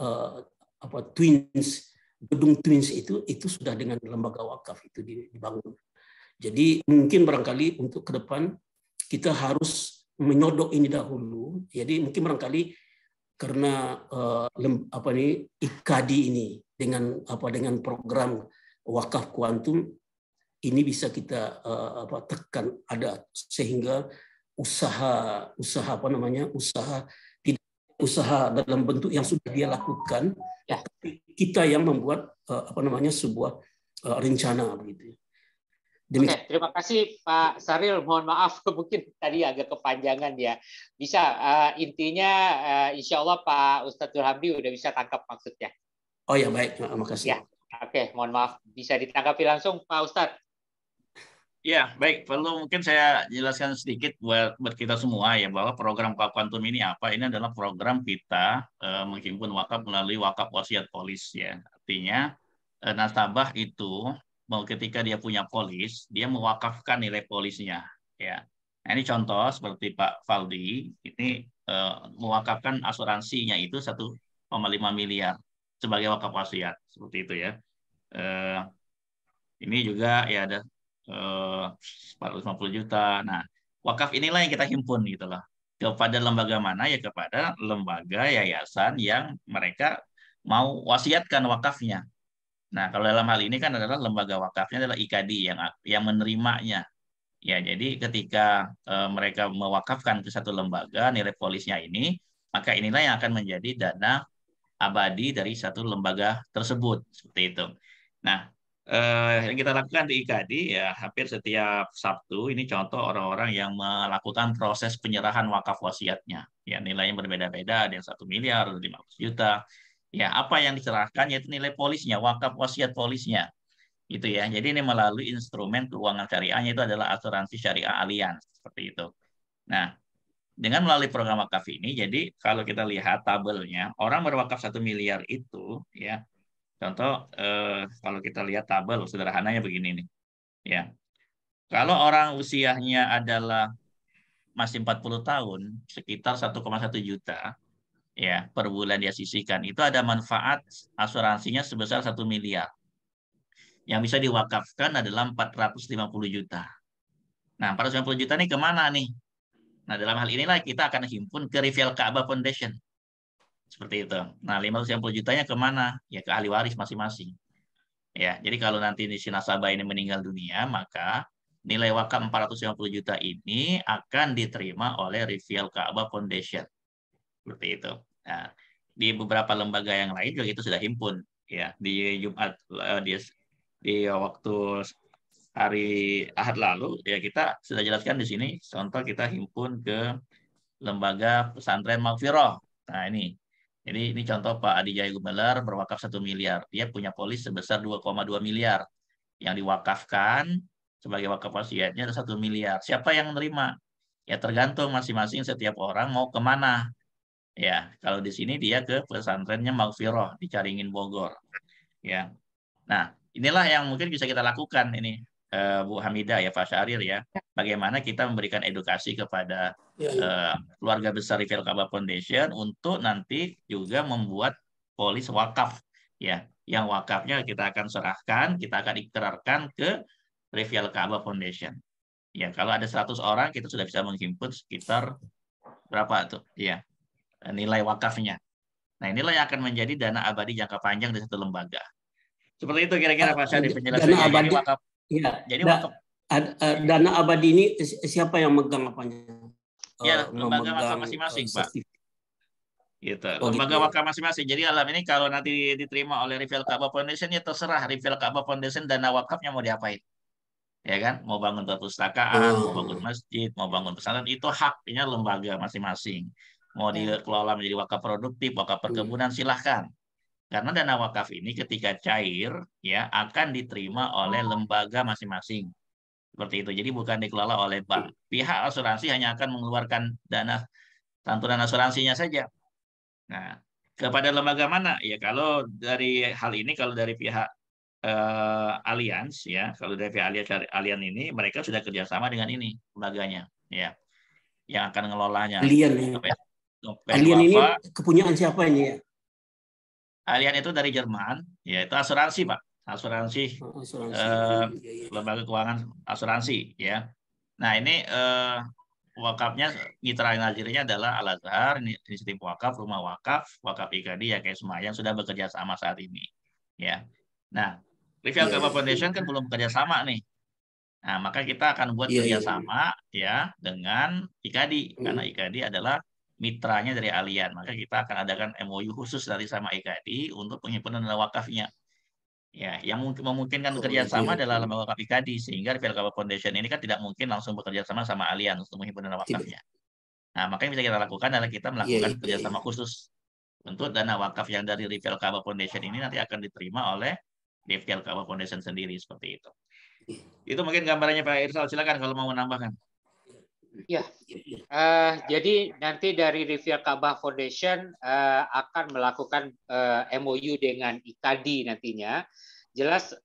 Speaker 4: gedung Twins itu sudah dengan lembaga wakaf itu dibangun. Jadi mungkin barangkali untuk ke depan kita harus menyodok ini dahulu. Jadi mungkin barangkali karena IKADI ini dengan program wakaf kuantum ini bisa kita tekan sehingga usaha dalam bentuk yang sudah dia lakukan ya. Kita yang membuat sebuah rencana begitu.
Speaker 1: Oke, terima kasih Pak Sahril. Mohon maaf mungkin tadi agak kepanjangan ya. Bisa intinya insya Allah Pak Ustadz Hamdi udah bisa tangkap maksudnya.
Speaker 4: Oh ya, baik, makasih.
Speaker 1: Ya, oke, mohon maaf. Bisa ditanggapi langsung Pak Ustadz.
Speaker 2: Ya, baik. Perlu mungkin saya jelaskan sedikit buat kita semua ya bahwa program wakaf kuantum ini apa? Ini adalah program kita menghimpun wakaf melalui wakaf wasiat polis ya. Artinya nasabah itu ketika dia punya polis, dia mewakafkan nilai polisnya ya. Nah, ini contoh seperti Pak Faldi ini mewakafkan asuransinya itu 1,5 miliar sebagai wakaf wasiat seperti itu ya. Ini juga ya ada 450 juta. Nah, wakaf inilah yang kita himpun gitu loh. Kepada lembaga mana? Ya kepada lembaga yayasan yang mereka mau wasiatkan wakafnya. Nah, kalau dalam hal ini kan adalah lembaga wakafnya adalah IKADI yang menerimanya. Ya, jadi ketika mereka mewakafkan ke satu lembaga nilai polisnya ini, maka inilah yang akan menjadi dana abadi dari satu lembaga tersebut, seperti itu. Nah, yang kita lakukan di IKADI ya hampir setiap Sabtu ini contoh orang-orang yang melakukan proses penyerahan wakaf wasiatnya. Ya, nilainya berbeda-beda, ada yang 1 miliar, 15 juta. Ya, apa yang diserahkan yaitu nilai polisnya, wakaf wasiat polisnya. Itu ya. Jadi ini melalui instrumen keuangan syariahnya itu adalah asuransi syariah Allianz seperti itu. Nah, dengan melalui program wakaf ini, jadi kalau kita lihat tabelnya, orang berwakaf 1 miliar itu, ya, contoh kalau kita lihat tabel sederhananya begini nih, ya, kalau orang usianya adalah masih 40 tahun, sekitar 1,1 juta, ya, per bulan dia sisihkan, itu ada manfaat asuransinya sebesar 1 miliar. Yang bisa diwakafkan adalah 450 juta. Nah, 450 juta ini kemana nih? Nah, dalam hal inilah kita akan himpun ke Rivial Ka'bah Foundation. Seperti itu. Nah, 550 jutanya kemana? Ya ke ahli waris masing-masing. Ya, jadi kalau nanti si nasabah ini meninggal dunia, maka nilai wakaf 450 juta ini akan diterima oleh Rivial Ka'bah Foundation. Seperti itu. Nah, di beberapa lembaga yang lain juga itu sudah himpun. Ya, di Jumat di waktu hari Ahad lalu ya kita sudah jelaskan di sini. Contoh kita himpun ke lembaga pesantren Maghfirah. Nah ini. Jadi ini contoh Pak Adi Jaya Gumelar berwakaf 1 miliar. Dia punya polis sebesar 2,2 miliar. Yang diwakafkan sebagai wakaf wasiatnya ada 1 miliar. Siapa yang menerima? Ya tergantung masing-masing setiap orang mau kemana. Ya, kalau di sini dia ke pesantrennya Maghfirah di Caringin Bogor. Ya. Nah, inilah yang mungkin bisa kita lakukan ini Bu Hamidah ya Pak Syahrir ya. Bagaimana kita memberikan edukasi kepada keluarga besar Rivial Ka'bah Foundation untuk nanti juga membuat polis wakaf ya. Yang wakafnya kita akan serahkan, kita akan ikrarkan ke Rivial Ka'bah Foundation. Ya, kalau ada 100 orang kita sudah bisa menghimpun sekitar berapa tuh? Ya, nilai wakafnya. Nah, inilah yang akan menjadi dana abadi jangka panjang di satu lembaga. Seperti itu kira-kira Pak Syahrir penjelasannya.
Speaker 4: Dana abadi,
Speaker 2: jadi wakaf,
Speaker 4: ya,
Speaker 2: jadi wakaf,
Speaker 4: dana abadi ini siapa yang megang apanya?
Speaker 2: ya lembaga wakaf masing-masing Pak. Gitu. Lembaga
Speaker 4: gitu.
Speaker 2: wakaf masing-masing. Jadi alam ini kalau nanti diterima oleh Rivial Ka'bah Foundation ya terserah Rivial Ka'bah Foundation dana wakafnya mau diapain. Ya kan? Mau bangun perpustakaan, mau bangun masjid, mau bangun pesantren itu haknya lembaga masing-masing. Mau dikelola menjadi wakaf produktif, wakaf perkebunan silahkan. Karena dana wakaf ini ketika cair ya akan diterima oleh lembaga masing-masing. Seperti itu. Jadi bukan dikelola oleh bank. Pihak asuransi hanya akan mengeluarkan dana santunan asuransinya saja. Nah, kepada lembaga mana? Ya kalau dari hal ini kalau dari pihak Allianz ya, kalau dari pihak Allianz ini mereka sudah kerjasama dengan ini lembaganya ya, yang akan ngelolanya.
Speaker 4: Allianz ini kepunyaan siapa ini ya?
Speaker 2: Allianz itu dari Jerman, yaitu asuransi Pak, asuransi. Lembaga keuangan asuransi ya. Nah ini wakafnya mitra nazirnya adalah Al Azhar, inisiatif wakaf, rumah wakaf, wakaf IKADI ya kayak semua yang sudah bekerja sama saat ini ya. Nah Rivial Ka'bah Foundation kan belum bekerja sama nih. Nah maka kita akan buat kerjasama ya dengan IKADI karena IKADI adalah mitranya dari Allianz. Maka kita akan adakan MOU khusus dari sama IKADI untuk penghimpunan dana wakafnya. Ya, yang memungkinkan kerjasama adalah lembaga wakaf IKADI sehingga Rivial Ka'bah Foundation ini kan tidak mungkin langsung bekerja sama sama Allianz untuk menghimpun dana wakafnya. Nah, maka yang bisa kita lakukan adalah kita melakukan kerjasama khusus untuk dana wakaf yang dari Rivial Ka'bah Foundation ini nanti akan diterima oleh Rivial Ka'bah Foundation sendiri seperti itu. Itu mungkin gambarannya Pak Irsal, silakan kalau mau menambahkan.
Speaker 1: Ya, jadi nanti dari Rivial Ka'bah Foundation akan melakukan MOU dengan IKADI nantinya. Jelas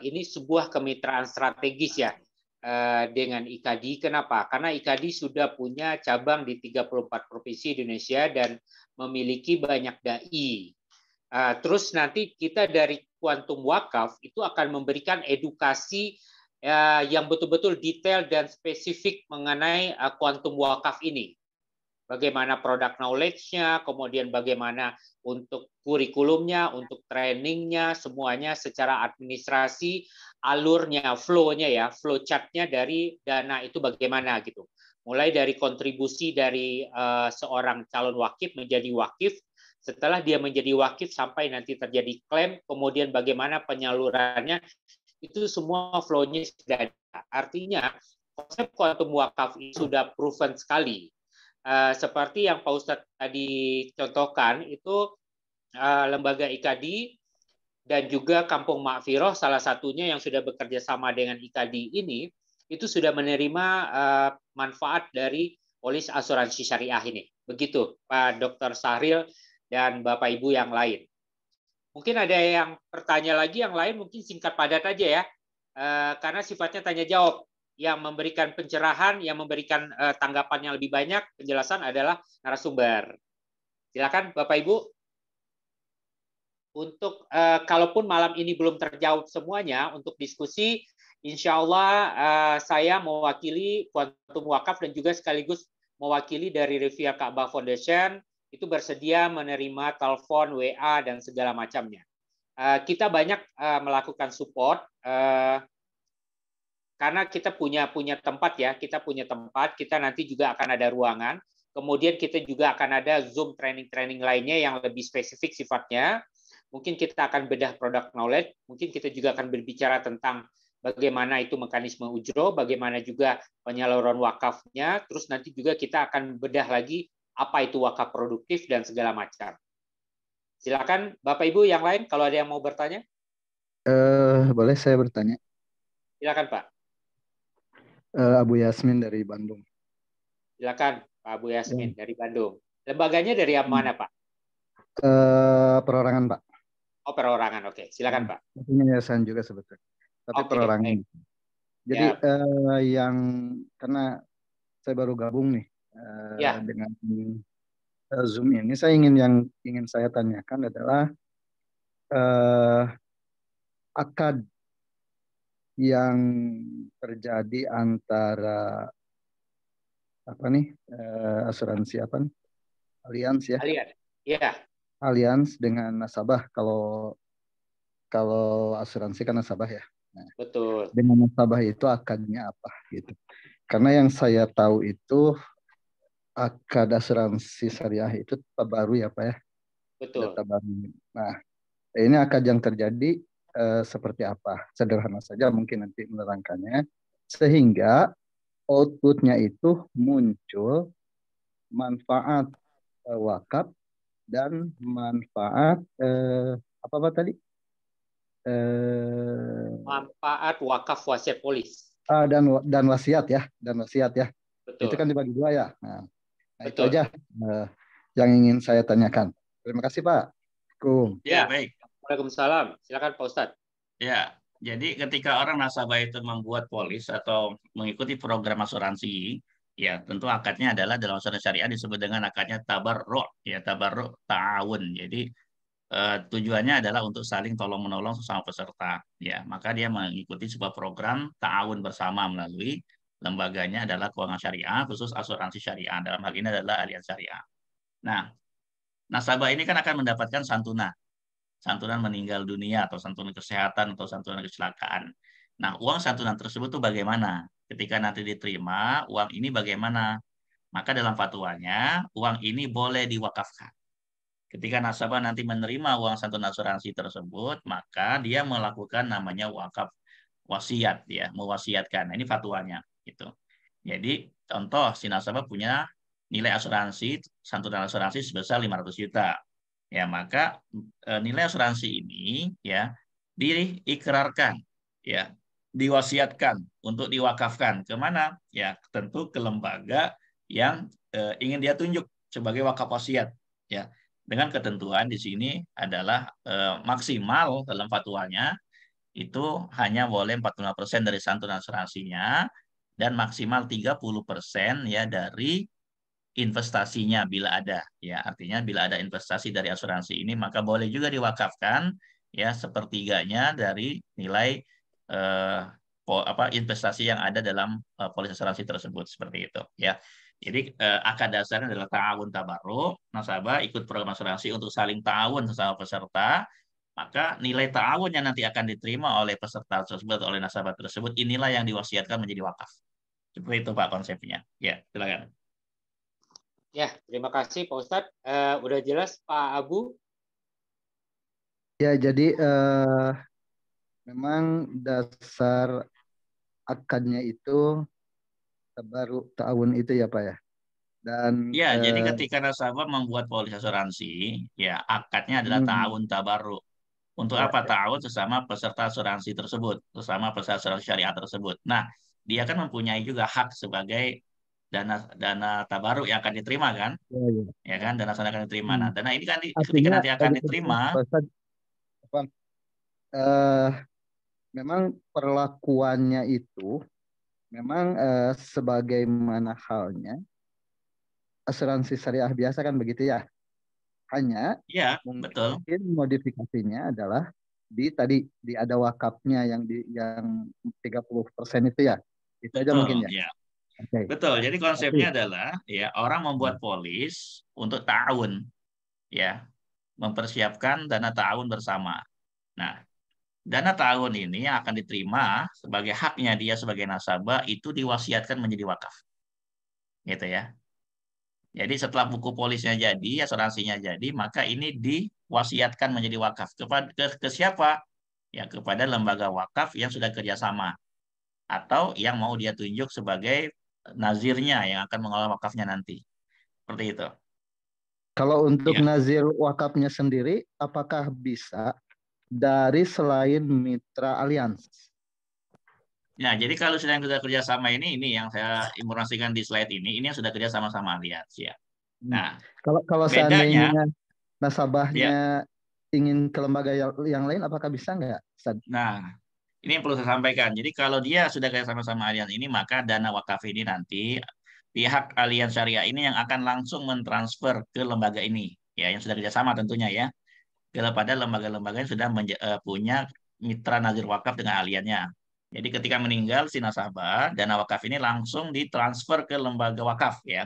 Speaker 1: ini sebuah kemitraan strategis ya dengan IKADI. Kenapa? Karena IKADI sudah punya cabang di 34 provinsi Indonesia dan memiliki banyak dai. Terus nanti kita dari Quantum Wakaf itu akan memberikan edukasi yang betul-betul detail dan spesifik mengenai Quantum Wakaf ini. bagaimana product knowledge-nya, kemudian bagaimana untuk kurikulumnya, untuk trainingnya, semuanya secara administrasi, alurnya, flow-nya ya, flow chart-nya dari dana itu bagaimana gitu. Mulai dari kontribusi dari seorang calon wakif menjadi wakif, setelah dia menjadi wakif sampai nanti terjadi klaim, kemudian bagaimana penyalurannya, itu semua flow-nya sudah ada. Artinya konsep kuantum wakaf ini sudah proven sekali. Seperti yang Pak Ustadz tadi contohkan, itu lembaga IKADI dan juga Kampung Makfiroh salah satunya yang sudah bekerja sama dengan IKADI ini, itu sudah menerima manfaat dari polis asuransi syariah ini. Begitu Pak Dr. Sahril dan Bapak Ibu yang lain. Mungkin ada yang bertanya lagi, yang lain mungkin singkat padat aja ya, karena sifatnya tanya jawab. Yang memberikan pencerahan, yang memberikan tanggapan yang lebih banyak, penjelasan adalah narasumber. Silakan Bapak Ibu. Untuk kalaupun malam ini belum terjawab semuanya, untuk diskusi, insya Allah saya mewakili Kuantum Wakaf dan juga sekaligus mewakili dari Revia Ka'bah Foundation, itu bersedia menerima telepon, WA, dan segala macamnya. Kita banyak melakukan support, karena kita punya tempat ya, kita punya tempat, kita nanti juga akan ada ruangan, kemudian kita juga akan ada Zoom training-training lainnya yang lebih spesifik sifatnya. Mungkin kita akan bedah product knowledge, mungkin kita juga akan berbicara tentang bagaimana itu mekanisme ujro, bagaimana juga penyaluran wakafnya, terus nanti juga kita akan bedah lagi apa itu wakaf produktif dan segala macam. Silakan Bapak Ibu yang lain kalau ada yang mau bertanya.
Speaker 5: Boleh saya bertanya?
Speaker 1: Silakan Pak.
Speaker 5: Abu Yasmin dari Bandung.
Speaker 1: Silakan Pak Abu Yasmin dari Bandung. Lembaganya dari mana Pak?
Speaker 5: Perorangan Pak.
Speaker 1: Oh perorangan, oke. Silakan Pak.
Speaker 5: Punya yayasan juga sebetulnya, tapi perorangan.
Speaker 1: Baik.
Speaker 5: Jadi yang karena saya baru gabung nih dengan Zoom ini, saya ingin saya tanyakan adalah akad yang terjadi antara asuransi apa nih? Allianz ya.
Speaker 1: Allianz. Ya.
Speaker 5: Allianz dengan nasabah, kalau asuransi kan nasabah ya. Nah,
Speaker 1: betul.
Speaker 5: Dengan nasabah itu akadnya apa gitu. Karena yang saya tahu itu akad asuransi syariah itu tetap baru ya Pak ya.
Speaker 1: Betul.
Speaker 5: Data baru. Nah, ini akad yang terjadi seperti apa? Sederhana saja mungkin nanti menerangkannya. Sehingga outputnya itu muncul manfaat wakaf dan manfaat apa tadi?
Speaker 1: Manfaat wakaf wasiat polis.
Speaker 5: Dan wasiat ya, Betul. Itu kan dibagi dua ya. Nah itu aja yang ingin saya tanyakan. Terima kasih Pak.
Speaker 2: Ya baik.
Speaker 1: Waalaikumsalam. Silakan Pak Ustadz.
Speaker 2: Ya, jadi ketika orang nasabah itu membuat polis atau mengikuti program asuransi, ya tentu akadnya adalah dalam asuransi syariah disebut dengan akadnya tabarru', ya tabarru' ta'awun. Jadi tujuannya adalah untuk saling tolong menolong sesama peserta, ya maka dia mengikuti sebuah program ta'awun bersama melalui lembaganya adalah keuangan syariah khusus asuransi syariah, dalam hal ini adalah Allianz Syariah. Nah, nasabah ini kan akan mendapatkan santunan meninggal dunia atau santunan kesehatan atau santunan kecelakaan. Nah, uang santunan tersebut tuh bagaimana? Ketika nanti diterima, uang ini bagaimana? Maka dalam fatwanya, uang ini boleh diwakafkan. Ketika nasabah nanti menerima uang santunan asuransi tersebut, maka dia melakukan namanya wakaf wasiat, ya, mewasiatkan. Nah, ini fatwanya, gitu. Jadi, contoh si nasabah punya nilai asuransi, santunan asuransi sebesar 500 juta. Ya, maka nilai asuransi ini ya diikrarkan, ya, diwasiatkan untuk diwakafkan kemana? Ya, tentu ke lembaga yang ingin dia tunjuk sebagai wakaf wasiat, ya. Dengan ketentuan di sini adalah maksimal dalam fatwanya itu hanya boleh 45% dari santunan asuransinya dan maksimal 30% ya dari investasinya bila ada, ya artinya bila ada investasi dari asuransi ini maka boleh juga diwakafkan ya sepertiganya dari nilai investasi yang ada dalam polis asuransi tersebut, seperti itu ya. Jadi akad dasarnya adalah ta'awun tabarruk, nasabah ikut program asuransi untuk saling ta'awun sesama peserta, maka nilai ta'awun yang nanti akan diterima oleh peserta tersebut, oleh nasabah tersebut, inilah yang diwasiatkan menjadi wakaf. Seperti itu Pak konsepnya. Ya, silakan.
Speaker 1: Ya, terima kasih Pak Ustadz. Udah jelas Pak Abu?
Speaker 5: Ya, jadi memang dasar akadnya itu tabaruk ta'awun itu ya Pak ya. Dan
Speaker 2: Ya, jadi ketika nasabah membuat polis asuransi, ya akadnya adalah ta'awun tabarruk. Untuk
Speaker 5: ya,
Speaker 2: apa ta'awun sesama peserta asuransi tersebut, sesama peserta asuransi syariah tersebut. Nah, dia kan mempunyai juga hak sebagai dana tabarruk yang akan diterima kan,
Speaker 5: ya.
Speaker 2: ya kan, dana sana akan diterima. Nah, dana ini kan ketika
Speaker 5: Artinya
Speaker 2: nanti akan diterima,
Speaker 5: Pak Ustadz, apa, memang perlakuannya itu memang sebagaimana halnya asuransi syariah biasa kan begitu ya. Hanya
Speaker 2: ya betul,
Speaker 5: mungkin modifikasinya adalah di ada wakafnya yang 30% itu ya. Itu aja mungkin
Speaker 2: betul,
Speaker 5: ya.
Speaker 2: ya.
Speaker 5: Oke.
Speaker 2: Betul. Jadi konsepnya
Speaker 5: Tapi
Speaker 2: adalah ya orang membuat polis untuk ta'awun, ya, mempersiapkan dana ta'awun bersama. Nah, dana ta'awun ini yang akan diterima sebagai haknya dia sebagai nasabah itu diwasiatkan menjadi wakaf. Gitu ya. Jadi setelah buku polisnya jadi, asuransinya jadi, maka ini diwasiatkan menjadi wakaf. Ke siapa? Ya, kepada lembaga wakaf yang sudah kerjasama. Atau yang mau dia tunjuk sebagai nazirnya yang akan mengelola wakafnya nanti. Seperti itu.
Speaker 5: kalau untuk
Speaker 2: Ya.
Speaker 5: nazir wakafnya sendiri, apakah bisa dari selain mitra alians?
Speaker 2: Ya, jadi kalau sudah kerjasama ini yang saya informasikan di slide ini yang sudah kerjasama sama Allianz ya. Nah,
Speaker 5: Kalau
Speaker 2: bedanya,
Speaker 5: seandainya
Speaker 2: ya.
Speaker 5: nasabahnya ingin ke lembaga yang lain, apakah bisa nggak?
Speaker 2: Nah, ini yang perlu saya sampaikan. Jadi kalau dia sudah kerjasama sama Allianz ini, maka dana wakaf ini nanti pihak Allianz Syariah ini yang akan langsung mentransfer ke lembaga ini, ya, yang sudah kerjasama tentunya ya, kepada lembaga-lembaga yang sudah punya mitra nazir wakaf dengan Allianz-nya. Jadi ketika meninggal si nasabah, dana wakaf ini langsung ditransfer ke lembaga wakaf ya.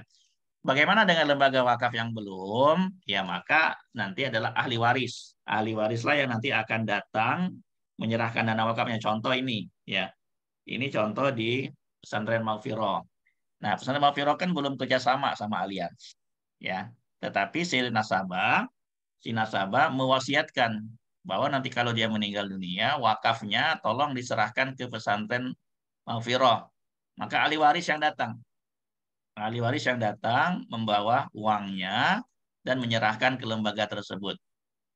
Speaker 2: Bagaimana dengan lembaga wakaf yang belum? Ya maka nanti adalah ahli waris. Ahli warislah yang nanti akan datang menyerahkan dana wakafnya. Contoh ini ya. Ini contoh di pesantren Maghfirah. Nah, pesantren Maghfirah kan belum kerjasama sama Allianz. Ya. Tetapi si nasabah mewasiatkan bahwa nanti kalau dia meninggal dunia, wakafnya tolong diserahkan ke pesantren Maghfirah. Maka ahli waris yang datang. Ahli waris yang datang membawa uangnya dan menyerahkan ke lembaga tersebut.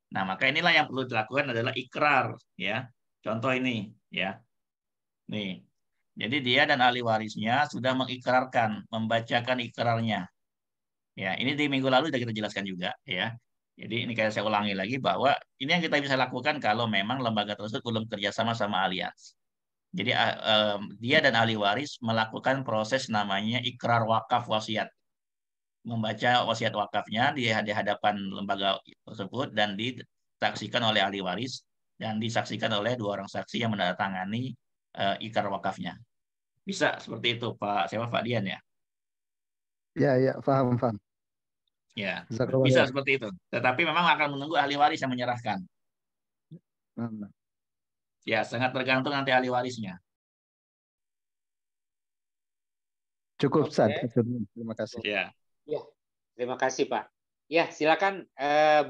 Speaker 2: Nah, maka inilah yang perlu dilakukan adalah ikrar, ya. Contoh ini, ya. Nih. Jadi dia dan ahli warisnya sudah mengikrarkan, membacakan ikrarnya. Ya, ini di minggu lalu sudah kita jelaskan juga, ya. Jadi ini kayak saya ulangi lagi bahwa ini yang kita bisa lakukan kalau memang lembaga tersebut belum kerjasama sama Allianz. Jadi dia dan ahli waris melakukan proses namanya ikrar wakaf wasiat. Membaca wasiat wakafnya di hadapan lembaga tersebut dan disaksikan oleh ahli waris dan disaksikan oleh 2 orang saksi yang menandatangani ikrar wakafnya. Bisa seperti itu Pak Pak Dian ya.
Speaker 5: Ya, paham.
Speaker 2: Ya,
Speaker 5: Zakallah
Speaker 2: bisa
Speaker 5: ya.
Speaker 2: seperti itu. Tetapi memang akan menunggu ahli waris yang menyerahkan. Ya, sangat tergantung nanti ahli warisnya.
Speaker 5: Cukup, Ustaz. Terima kasih.
Speaker 2: Ya.
Speaker 1: Ya, terima kasih Pak. Ya, silakan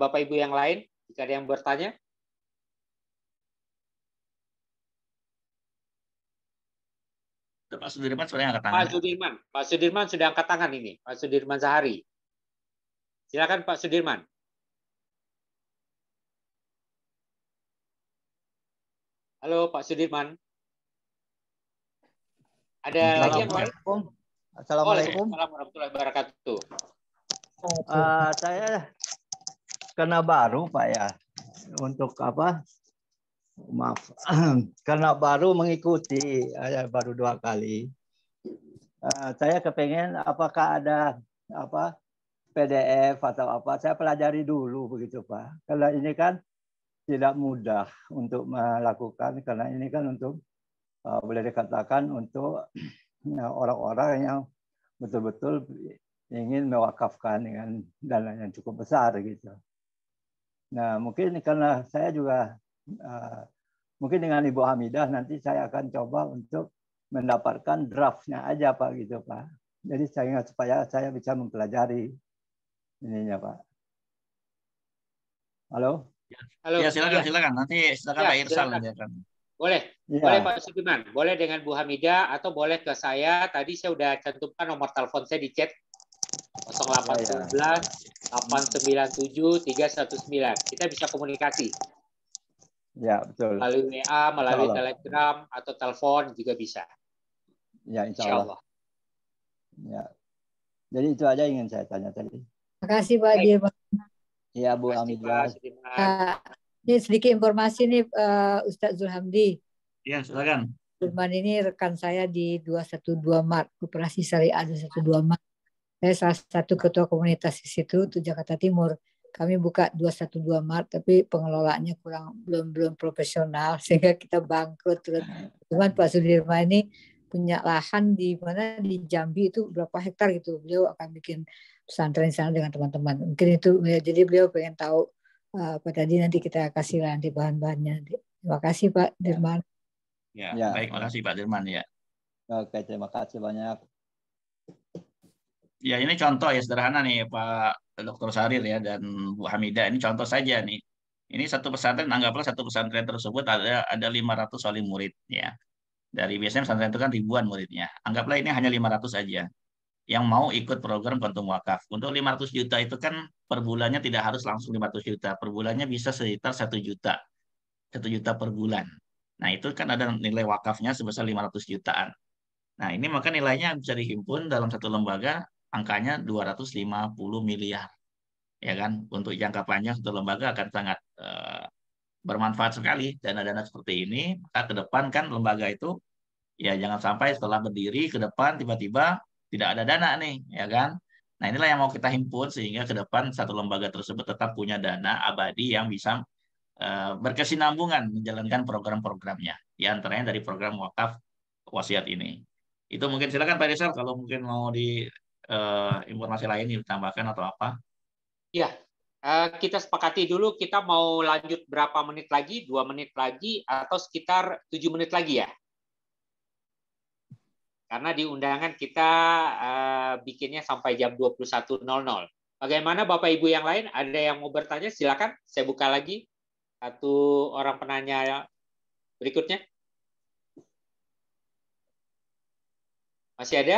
Speaker 1: Bapak Ibu yang lain jika ada yang bertanya.
Speaker 2: Pak Sudirman sebenarnya angkat tangan.
Speaker 1: Pak Sudirman sudah angkat tangan ini. Pak Sudirman Sahari. Silakan Pak Sudirman. Halo Pak Sudirman. Ada lagi yang lain?
Speaker 6: Assalamualaikum.
Speaker 1: Waalaikumsalam warahmatullahi wabarakatuh.
Speaker 6: Saya kena baru Pak ya. Untuk apa? Maaf. Karena baru mengikuti, baru 2 kali. Saya kepengen apakah ada apa PDF atau apa. Saya pelajari dulu begitu Pak. Karena ini kan tidak mudah untuk melakukan. Karena ini kan untuk boleh dikatakan untuk orang-orang yang betul-betul ingin mewakafkan dengan dana yang cukup besar gitu. Nah, mungkin karena saya juga mungkin dengan Ibu Hamidah nanti saya akan coba untuk mendapatkan draftnya aja Pak gitu Pak. Jadi supaya saya bisa mempelajari ininya Pak. Halo?
Speaker 1: Halo.
Speaker 2: Ya, silakan. Nanti silakan
Speaker 1: Ya,
Speaker 2: Pak Irsal
Speaker 1: silakan.
Speaker 2: nanti akan.
Speaker 1: Boleh.
Speaker 6: Ya.
Speaker 1: Boleh Pak Sudirman. Boleh dengan Bu Hamidah atau boleh ke saya. Tadi saya udah cantumkan nomor telepon saya di chat. 0811 897 319. Kita bisa komunikasi.
Speaker 6: Ya, betul.
Speaker 1: Melalui WA, melalui Telegram atau telepon juga bisa.
Speaker 6: Ya, insya Allah. Ya. Jadi itu aja ingin saya tanya tadi.
Speaker 3: Terima kasih Pak Dirman.
Speaker 6: Iya Bu Hamidah.
Speaker 3: Ini sedikit informasi nih Ustadz Zulhamdi.
Speaker 2: Iya, silakan.
Speaker 3: Dirman ini rekan saya di 212 Mart, Koperasi Syariah 212 Mart. Saya salah satu ketua komunitas di situ, di Jakarta Timur. Kami buka 212 Mart, tapi pengelolaannya belum profesional sehingga kita bangkrut. Cuman Pak Sudirman ini punya lahan di mana di Jambi itu berapa hektar gitu. Beliau akan bikin pesantren di sana dengan teman-teman. Mungkin itu ya, jadi beliau pengen tahu apa tadi, nanti kita kasih nanti bahan-bahannya. Terima kasih Pak Dirman.
Speaker 2: Ya, baik, makasih Pak Dirman ya.
Speaker 6: Oke, terima kasih banyak.
Speaker 2: Ya, ini contoh ya sederhana nih Pak Dr. Sahril ya dan Bu Hamidah. Ini contoh saja nih. Ini satu pesantren, anggaplah satu pesantren tersebut ada 500 wali murid ya. Dari biasanya pesantren itu kan ribuan muridnya. Anggaplah ini hanya 500 saja yang mau ikut program kontum wakaf. Untuk 500 juta itu kan per bulannya tidak harus langsung 500 juta. Per bulannya bisa sekitar 1 juta. 1 juta per bulan. Nah, itu kan ada nilai wakafnya sebesar 500 jutaan. Nah, ini maka nilainya bisa dihimpun dalam satu lembaga, angkanya 250 miliar. Ya kan? Untuk jangka panjang satu lembaga akan sangat bermanfaat sekali dana-dana seperti ini. Maka ke depan kan lembaga itu ya jangan sampai setelah berdiri ke depan tiba-tiba tidak ada dana nih, ya kan? Nah, inilah yang mau kita himpun sehingga ke depan satu lembaga tersebut tetap punya dana abadi yang bisa berkesinambungan menjalankan program-programnya. Di antaranya dari program wakaf wasiat ini. Itu mungkin silakan Pak Rizal kalau mungkin mau di informasi lain ditambahkan atau apa.
Speaker 1: Ya, kita sepakati dulu kita mau lanjut berapa menit lagi, 2 menit lagi atau sekitar 7 menit lagi ya. Karena di undangan kita bikinnya sampai jam 21.00. Bagaimana Bapak Ibu yang lain? Ada yang mau bertanya? Silakan. Saya buka lagi satu orang penanya berikutnya. Masih ada?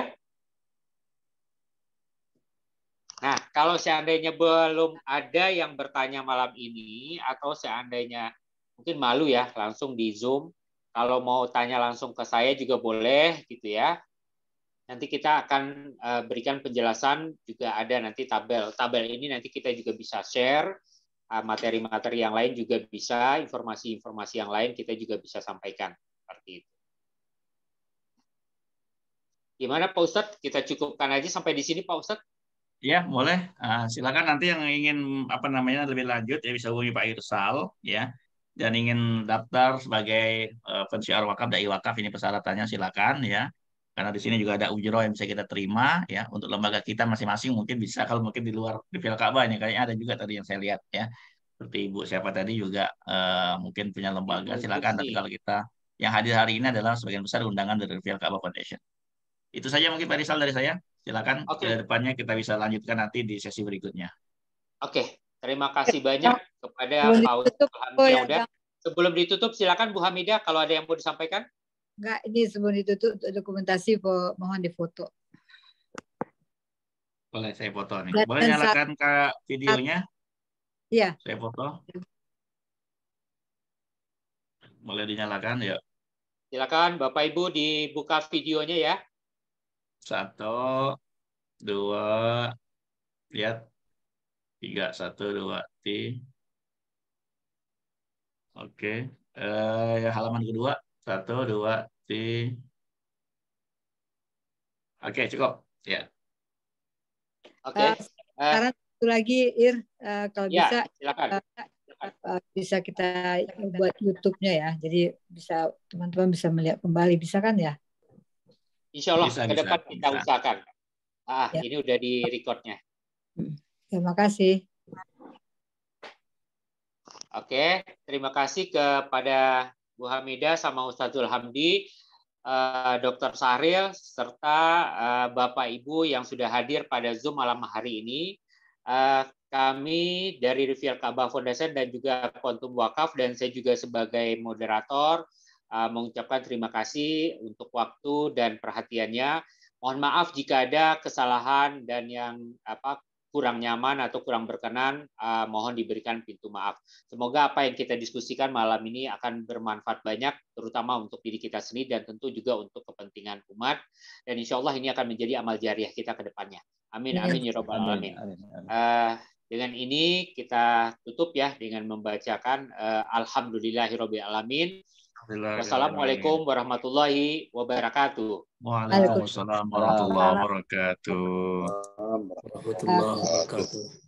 Speaker 1: Nah, kalau seandainya belum ada yang bertanya malam ini atau seandainya mungkin malu ya langsung di Zoom, kalau mau tanya langsung ke saya juga boleh gitu ya. Nanti kita akan berikan penjelasan, juga ada nanti tabel. Tabel ini nanti kita juga bisa share, materi-materi yang lain juga bisa, informasi-informasi yang lain kita juga bisa sampaikan. Seperti itu. Gimana Pak Ustadz? Kita cukupkan aja sampai di sini Pak Ustadz.
Speaker 2: Ya, boleh. Silakan nanti yang ingin lebih lanjut ya bisa hubungi Pak Irsal ya. Dan ingin daftar sebagai pensiar wakaf, dai wakaf, ini persyaratannya silakan ya. Karena di sini juga ada ujroh yang bisa kita terima ya untuk lembaga kita masing-masing, mungkin bisa kalau mungkin di luar Rifil Ka'bah ini kayaknya ada juga tadi yang saya lihat ya. Seperti Ibu siapa tadi juga mungkin punya lembaga, silakan. Tapi kalau kita yang hadir hari ini adalah sebagian besar undangan dari Rifil Ka'bah Foundation. Itu saja mungkin Pak Rizal dari saya. Silakan ke depannya kita bisa lanjutkan nanti di sesi berikutnya.
Speaker 1: Oke, terima kasih banyak kepada Pak Ustadz yang udah. Sebelum ditutup silakan Bu Hamidah kalau ada yang mau disampaikan.
Speaker 3: Enggak, ini sebelum ditutup dokumentasi mohon difoto.
Speaker 2: Boleh saya foto nih. Boleh nyalakan ke videonya?
Speaker 3: Iya.
Speaker 2: Saya foto. Boleh dinyalakan ya.
Speaker 1: Silakan Bapak Ibu dibuka videonya ya.
Speaker 2: 1, 2, lihat. 3, 1, 2, Oke. Halaman kedua. 1, 2, Oke, cukup. Ya.
Speaker 1: Oke.
Speaker 3: Sekarang satu lagi, kalau
Speaker 1: ya,
Speaker 3: bisa,
Speaker 1: silakan.
Speaker 3: bisa kita buat YouTube-nya ya. Jadi bisa teman-teman bisa melihat kembali, bisa kan ya?
Speaker 1: Insya Allah ke depan kita usahakan.
Speaker 3: Ya.
Speaker 1: Ini udah di recordnya.
Speaker 3: Terima kasih.
Speaker 1: Oke, terima kasih kepada Bu Hamidah sama Ustadzul Hamdi, Dr. Sahril, serta Bapak Ibu yang sudah hadir pada Zoom malam hari ini. Kami dari Revial Ka'bah Foundation dan juga Quantum Wakaf, dan saya juga sebagai moderator mengucapkan terima kasih untuk waktu dan perhatiannya. Mohon maaf jika ada kesalahan dan yang kurang nyaman atau kurang berkenan, mohon diberikan pintu maaf. Semoga apa yang kita diskusikan malam ini akan bermanfaat banyak, terutama untuk diri kita sendiri dan tentu juga untuk kepentingan umat. Dan insya Allah ini akan menjadi amal jariah kita ke depannya. Amin, amin, ya Rabbal Alamin. Dengan ini kita tutup ya dengan membacakan Alhamdulillahirabbil alamin. Wassalamualaikum warahmatullahi wabarakatuh.
Speaker 2: Waalaikumsalam warahmatullahi wabarakatuh.
Speaker 4: Warahmatullahi wabarakatuh.